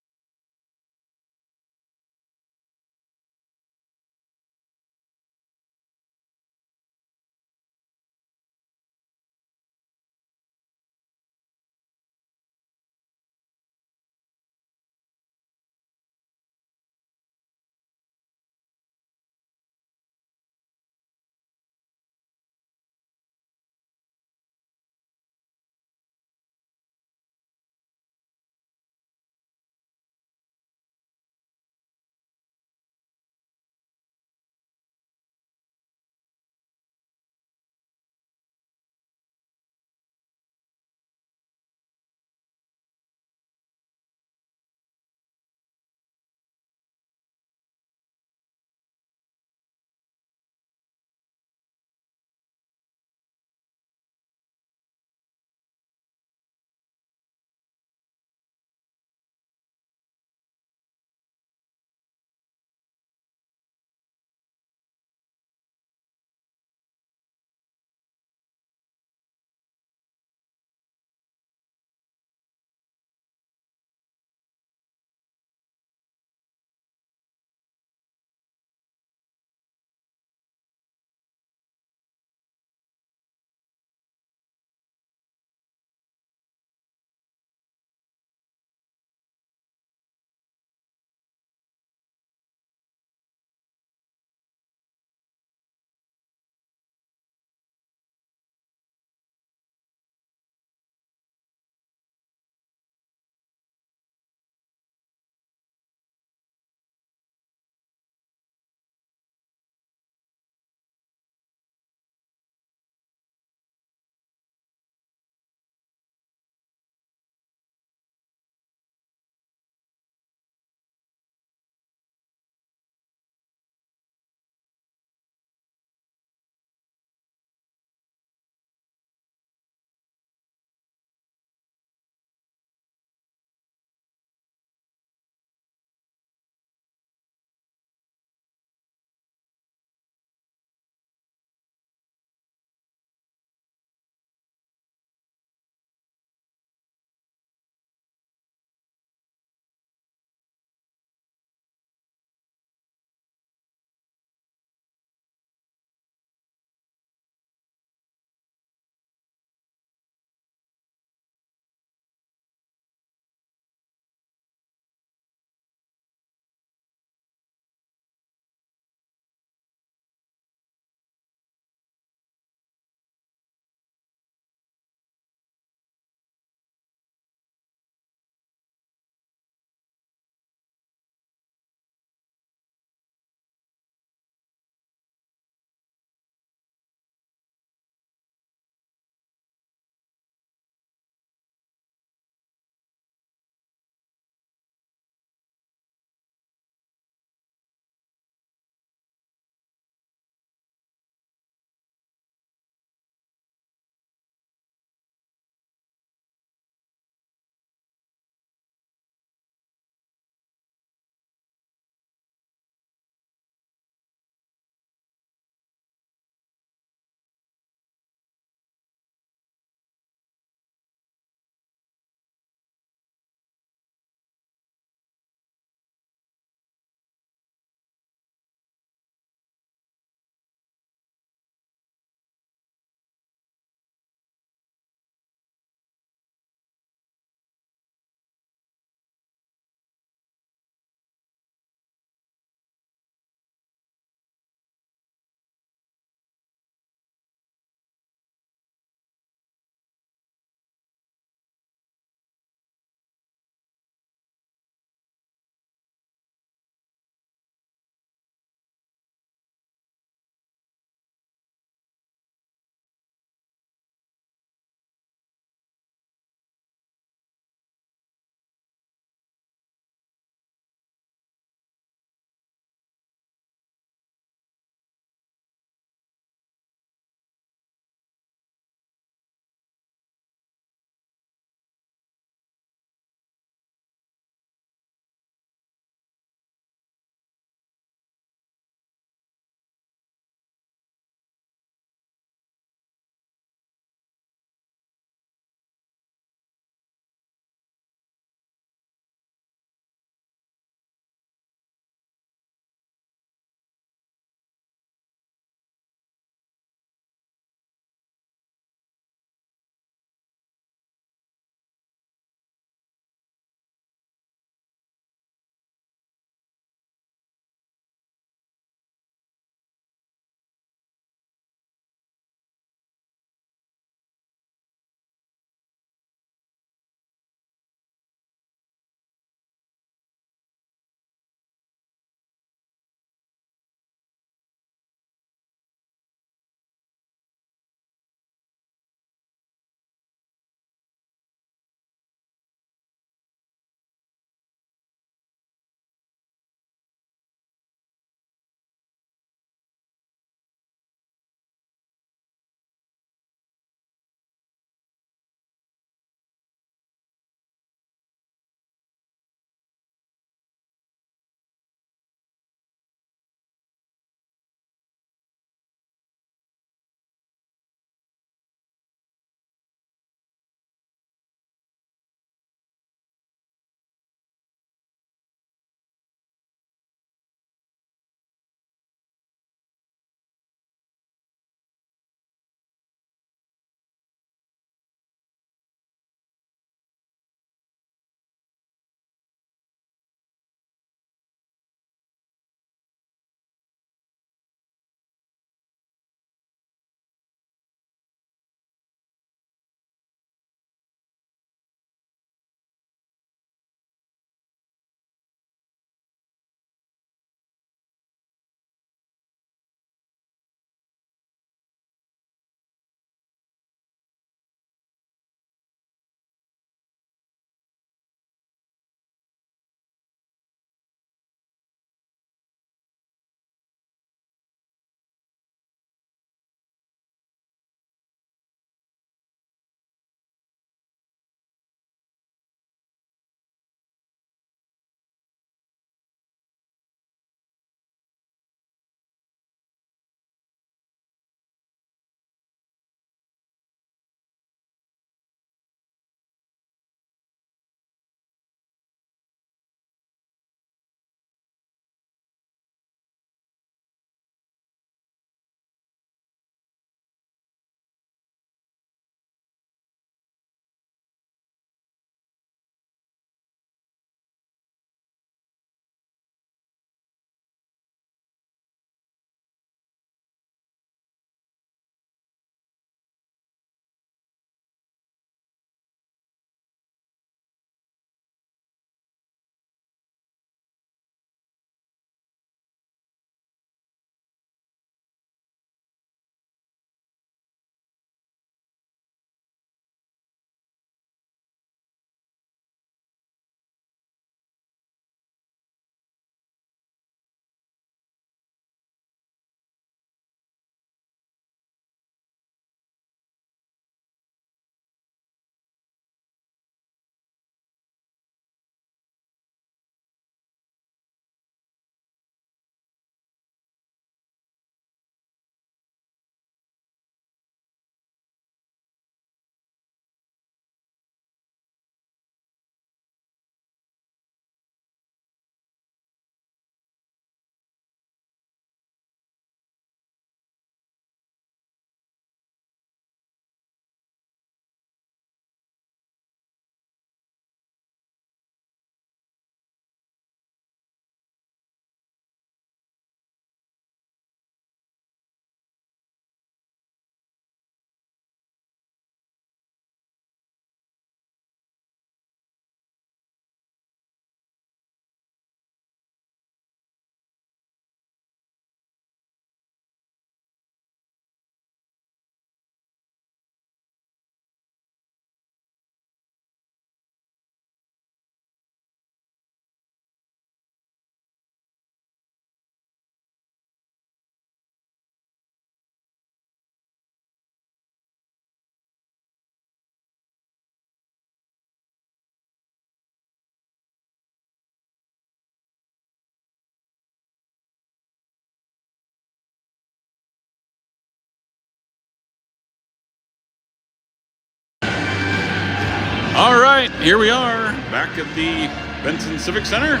All right, here we are back at the Benson Civic Center,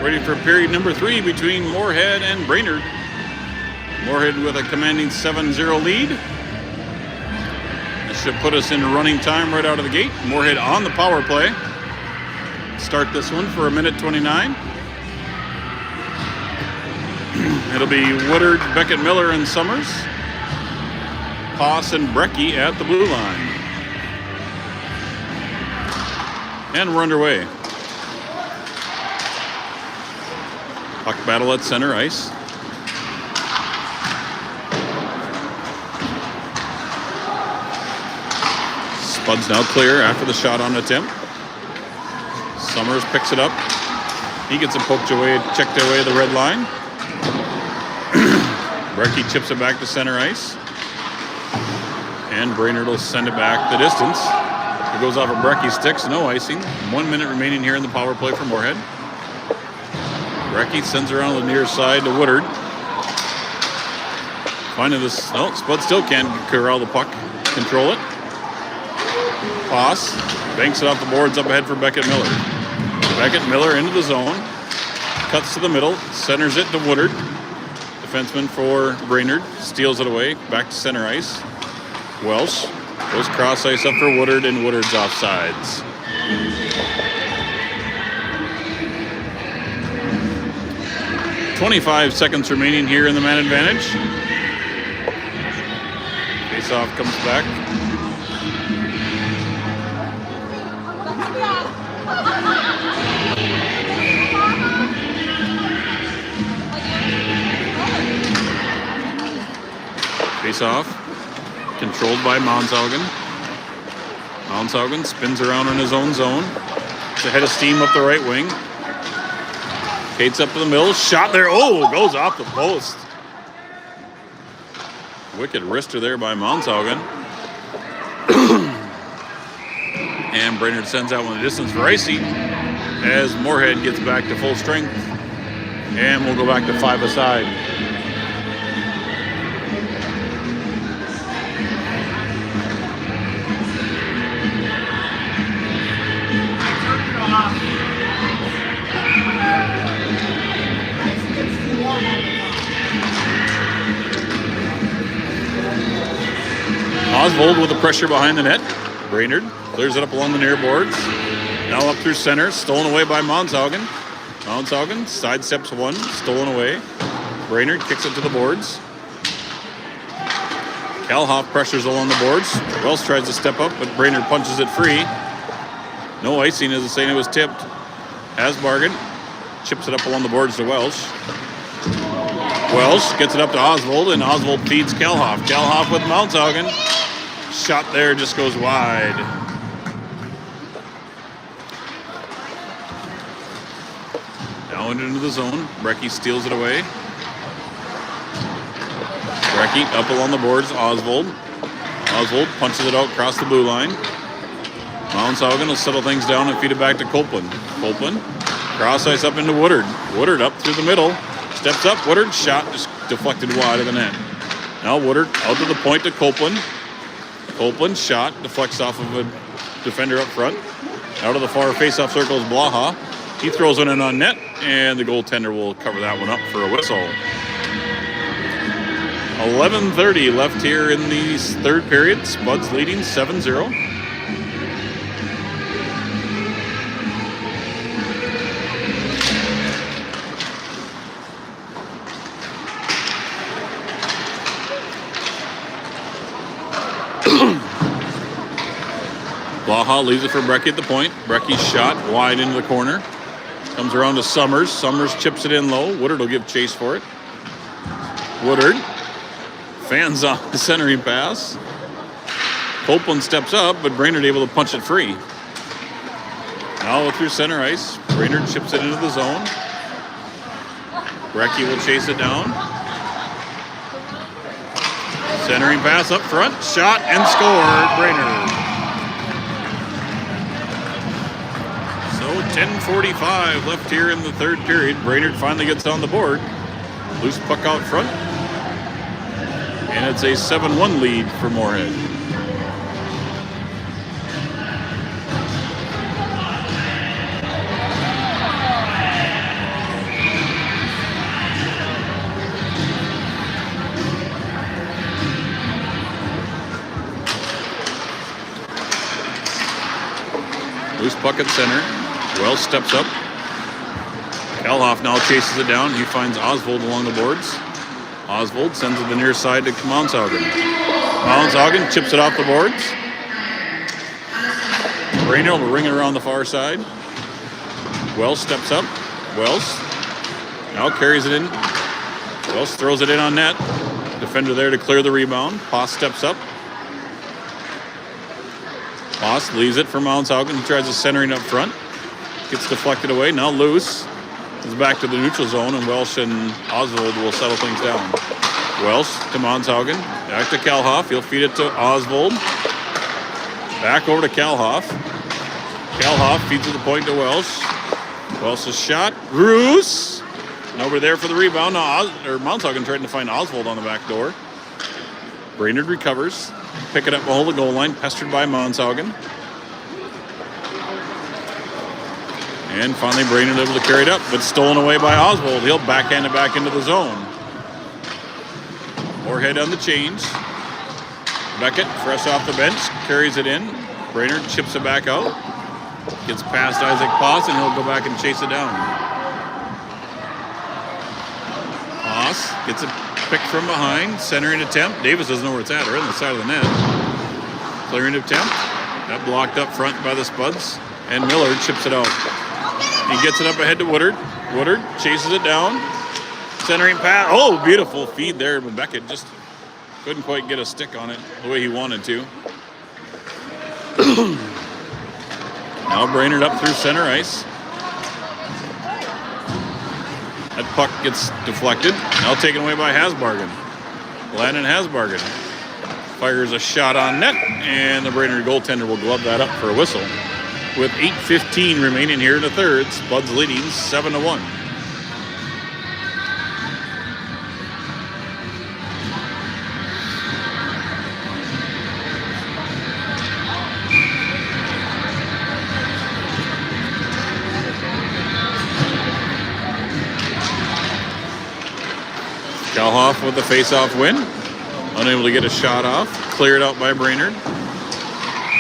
ready for period number 3 between Moorhead and Brainerd. Moorhead with a commanding 7-0 lead. This should put us in running time right out of the gate. Moorhead on the power play. Start this one for 1:29. It'll be Woodard, Beckett, Miller, and Summers. Poss and Brecky at the blue line. And we're underway. Puck battle at center ice. Spud's now clear after the shot on attempt. Summers picks it up. He gets it poked away, checked away the red line. Brecky chips it back to center ice. And Brainerd will send it back the distance. It goes off of Brecky's sticks, no icing. 1 minute remaining here in the power play for Moorhead. Brecky sends around the near side to Woodard. Finding this, no, Spud still can't corral the puck, control it. Poss banks it off the boards up ahead for Beckett Miller. Beckett Miller into the zone, cuts to the middle, centers it to Woodard. Defenseman for Brainerd steals it away, back to center ice. Welsh goes cross ice up for Woodard, and Woodard's offsides. .25 seconds remaining here in the man advantage. Face-off comes back. Face-off. Controlled by Monshaugen. Monshaugen spins around in his own zone. It's a head of steam up the right wing. Kate's up to the middle. Shot there. Oh, goes off the post. Wicked wrister there by Monshaugen. And Brainerd sends out one the distance for icy as Moorhead gets back to full strength. And we'll go back to 5 aside. Oswald with the pressure behind the net. Brainerd clears it up along the near boards. Now up through center, stolen away by Monshaugen. Monshaugen sidesteps one, stolen away. Brainerd kicks it to the boards. Kalhoff pressures along the boards. Welsh tries to step up, but Brainerd punches it free. No icing as the saying it was tipped. Hasbargen chips it up along the boards to Welsh. Welsh gets it up to Oswald, and Oswald feeds Kalhoff. Kalhoff with Monshaugen. Shot there just goes wide. Now into the zone. Brecky steals it away. Brecky up along the boards. Oswald. Oswald punches it out across the blue line. Monshaugen will settle things down and feed it back to Copeland. Copeland. Cross ice up into Woodard. Woodard up through the middle. Steps up. Woodard. Shot just deflected wide of the net. Now Woodard out to the point to Copeland. Copeland shot, deflects off of a defender up front. Out of the far face-off circle is Blaha. He throws one in on net, and the goaltender will cover that one up for a whistle. 11:30 left here in the third period. Spud's leading 7-0. Blaha leaves it for Brecky at the point. Brecky's shot wide into the corner. Comes around to Summers. Summers chips it in low. Woodard will give chase for it. Woodard fans off the centering pass. Copeland steps up, but Brainerd able to punch it free. Now through center ice. Brainerd chips it into the zone. Brecky will chase it down. Centering pass up front. Shot and scored. Brainerd. 10:45 left here in the third period. Brainerd finally gets on the board. Loose puck out front. And it's a 7-1 lead for Moorhead. puck at center. Wells steps up. Kalhoff now chases it down. He finds Oswald along the boards. Oswald sends it the near side to Mountshaugen. Mountshaugen chips it off the boards. Brainerd will ring it around the far side. Wells steps up. Wells now carries it in. Wells throws it in on net. Defender there to clear the rebound. Poss steps up. Poss leaves it for Mountshaugen. He tries the centering up front. Gets deflected away. Now loose. Is back to the neutral zone, and Welsh and Oswald will settle things down. Welsh to Mountshaugen. Back to Kalhoff. He'll feed it to Oswald. Back over to Kalhoff. Kalhoff feeds to the point to Welsh. Welsh's shot. Roos. Nobody there for the rebound. Now Mountshaugen trying to find Oswald on the back door. Brainerd recovers. Pick it up behind the goal line. Pestered by Mountshaugen. And finally, Brainerd able to carry it up, but stolen away by Oswald. He'll backhand it back into the zone. Moorhead on the change. Beckett, fresh off the bench, carries it in. Brainerd chips it back out. Gets past Isaac Poss, and he'll go back and chase it down. Poss gets it picked from behind. Centering attempt. Davis doesn't know where it's at, right on the side of the net. Clearing attempt. That blocked up front by the Spuds. And Miller chips it out. He gets it up ahead to Woodard. Woodard chases it down. Centering pass. Oh, beautiful feed there. But Beckett just couldn't quite get a stick on it the way he wanted to. Now Brainerd up through center ice. That puck gets deflected. Now taken away by Hasbargen. Landon Hasbargen fires a shot on net, and the Brainerd goaltender will glove that up for a whistle. With 8:15 remaining here in the third, Spuds leading 7-1. Kalhoff with the face-off win. Unable to get a shot off. Cleared out by Brainerd.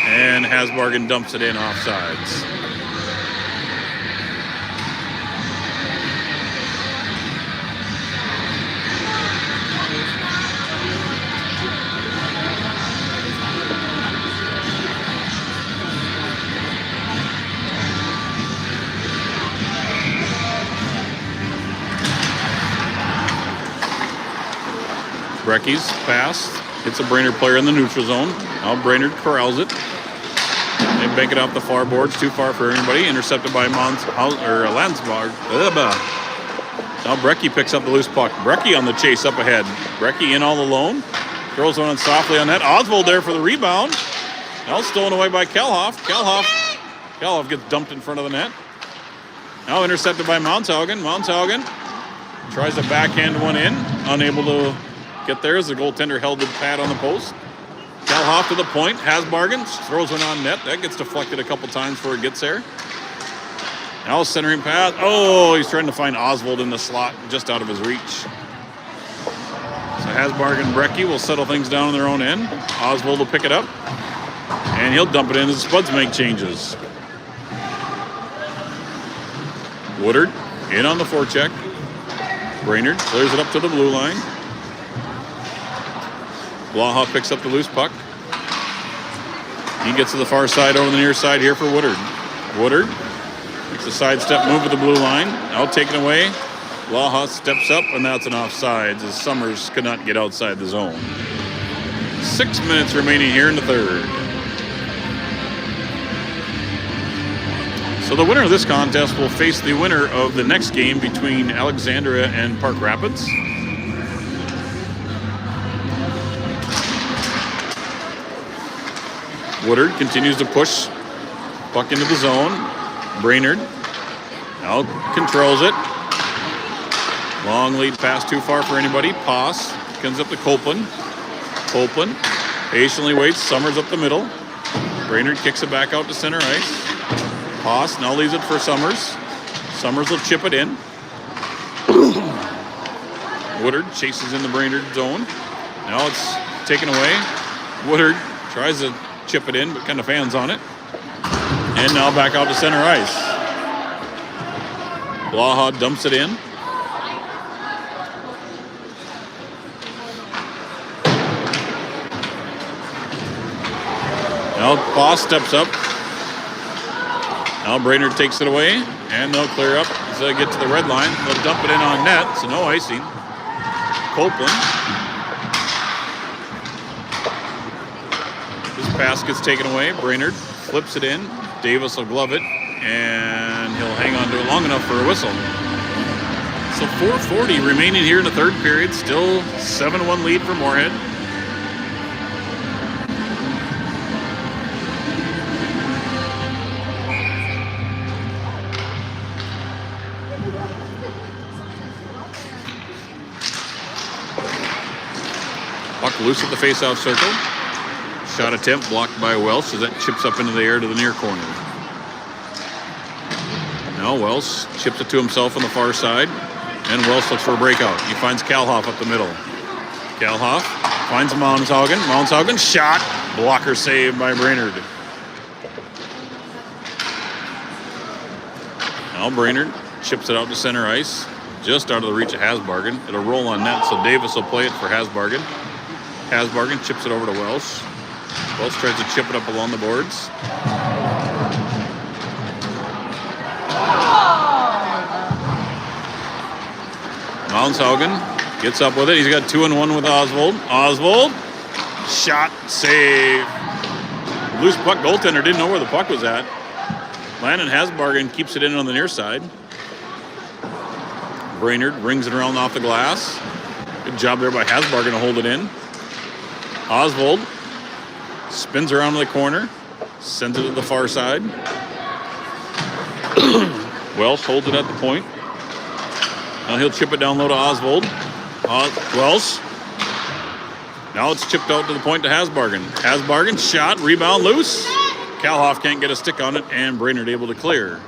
And Hasbargen dumps it in offsides. Brecky's pass hits a Brainerd player in the neutral zone. Now Brainerd corrals it. They bank it off the far boards, too far for anybody. Intercepted by Landsberg. Now Brecky picks up the loose puck. Brecky on the chase up ahead. Brecky in all alone. Throws one in softly on net. Oswald there for the rebound. Now stolen away by Kalhoff. Kalhoff gets dumped in front of the net. Now intercepted by Mountshaugen. Mountshaugen tries to backhand one in. Unable to get there as the goaltender held the pad on the post. Kalhoff to the point. Hasbargen throws one on net. That gets deflected a couple times before it gets there. Now centering pass. Oh, he's trying to find Oswald in the slot just out of his reach. So Hasbargen and Brecky will settle things down on their own end. Oswald will pick it up. And he'll dump it in as the Spuds make changes. Woodard in on the forecheck. Brainerd clears it up to the blue line. Blaha picks up the loose puck. He gets to the far side over the near side here for Woodard. Woodard makes a sidestep move at the blue line. Now taken away. Blaha steps up, and that's an offsides as Summers could not get outside the zone. 6 minutes remaining here in the third. So the winner of this contest will face the winner of the next game between Alexandria and Park Rapids. Woodard continues to push puck into the zone. Brainerd now controls it. Long lead pass too far for anybody. Poss comes up to Copeland. Copeland patiently waits. Summers up the middle. Brainerd kicks it back out to center ice. Poss now leaves it for Summers. Summers will chip it in. Woodard chases in the Brainerd zone. Now it's taken away. Woodard tries to chip it in, but kind of fans on it. And now back out to center ice. Blaha dumps it in. Now Boss steps up. Now Brainerd takes it away, and they'll clear up as they get to the red line. They'll dump it in on net, so no icing. Copeland. This pass gets taken away. Brainerd flips it in. Davis will glove it, and he'll hang on to it long enough for a whistle. So 4:40 remaining here in the third period. Still 7-1 lead for Moorhead. Puck loose at the face-off circle. Shot attempt blocked by Welsh as that chips up into the air to the near corner. Now Welsh chips it to himself on the far side, and Welsh looks for a breakout. He finds Kalhoff up the middle. Kalhoff finds Mounshaugen. Mounshaugen shot. Blocker save by Brainerd. Now Brainerd chips it out to center ice, just out of the reach of Hasbargen. It'll roll on net, so Davis will play it for Hasbargen. Hasbargen chips it over to Welsh. Welsh tries to chip it up along the boards. Mounshaugen gets up with it. He's got 2-1 with Oswald. Oswald, shot, save. Loose puck, goaltender didn't know where the puck was at. Landon Hasbargen keeps it in on the near side. Brainerd brings it around off the glass. Good job there by Hasbargen to hold it in. Oswald spins around the corner, sends it to the far side. Welsh holds it at the point. Now he'll chip it down low to Oswald. Welsh. Now it's chipped out to the point to Hasbargen. Hasbargen, shot, rebound, loose. Kalhoff can't get a stick on it, and Brainerd able to clear.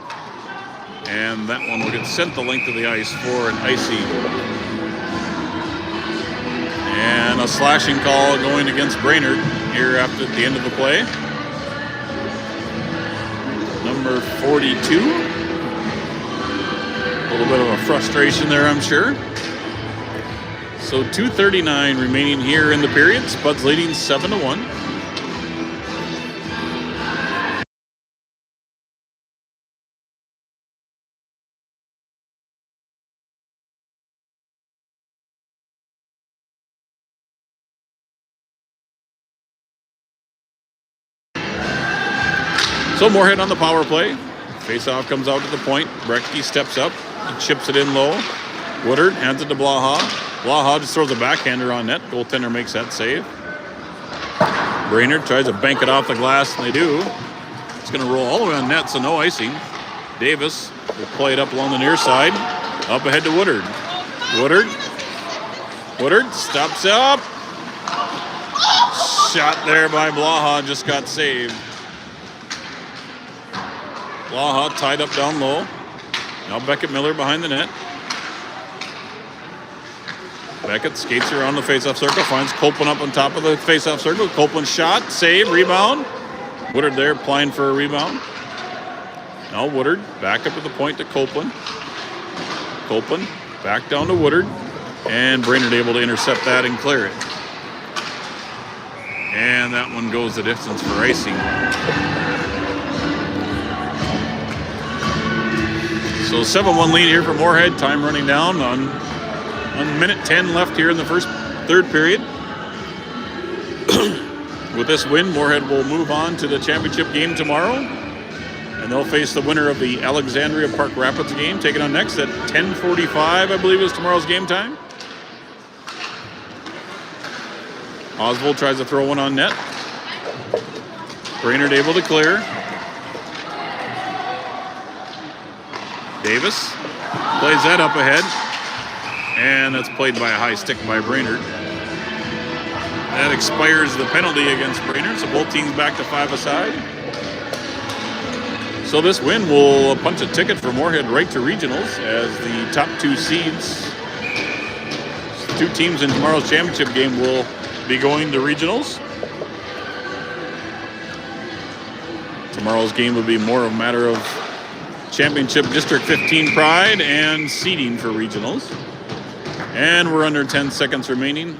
And that one will get sent the length of the ice for an icing. And a slashing call going against Brainerd here after the end of the play. Number 42. A little bit of a frustration there, I'm sure. So 2:39 remaining here in the period. Spuds leading 7-1. So Moorhead on the power play. Face-off comes out to the point. Brechtke steps up and chips it in low. Woodard hands it to Blaha. Blaha just throws a backhander on net. Goaltender makes that save. Brainerd tries to bank it off the glass, and they do. It's going to roll all the way on net, so no icing. Davis will play it up along the near side. Up ahead to Woodard. Woodard stops up. Shot there by Blaha, just got saved. Blaha tied up down low. Now Beckett Miller behind the net. Beckett skates around the face-off circle, finds Copeland up on top of the face-off circle. Copeland shot, save, rebound. Woodard there applying for a rebound. Now Woodard back up to the point to Copeland. Copeland back down to Woodard. And Brainerd able to intercept that and clear it. And that one goes the distance for icing. So 7-1 lead here for Moorhead. Time running down on minute 10 left here in the third period. With this win, Moorhead will move on to the championship game tomorrow. And they'll face the winner of the Alexandria Park Rapids game, taking on next at 10:45, I believe is tomorrow's game time. Oswald tries to throw one on net. Brainerd able to clear. Davis plays that up ahead, and that's played by a high stick by Brainerd. That expires the penalty against Brainerd, so both teams back to 5 aside. So this win will punch a ticket for Moorhead right to regionals as the top 2 seeds. 2 teams in tomorrow's championship game will be going to regionals. Tomorrow's game will be more of a matter of championship District 15 pride and seeding for regionals. And we're under 10 seconds remaining.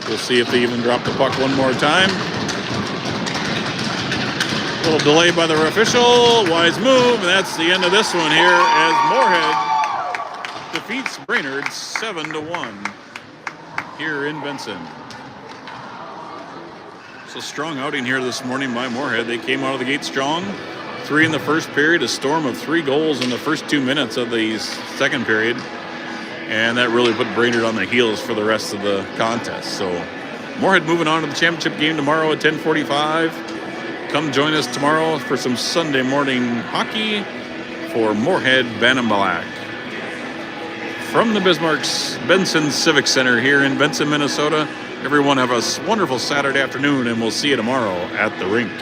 We'll see if they even drop the puck one more time. A little delay by the official. Wise move. And that's the end of this one here as Moorhead defeats Brainerd 7-1 here in Benson. So strong outing here this morning by Moorhead. They came out of the gate strong. 3 in the first period, a storm of 3 goals in the first 2 minutes of the second period. And that really put Brainerd on the heels for the rest of the contest. So Moorhead moving on to the championship game tomorrow at 10:45. Come join us tomorrow for some Sunday morning hockey for Moorhead Bantam Black. From the Bismarck's Benson Civic Center here in Benson, Minnesota, everyone have a wonderful Saturday afternoon, and we'll see you tomorrow at the rink.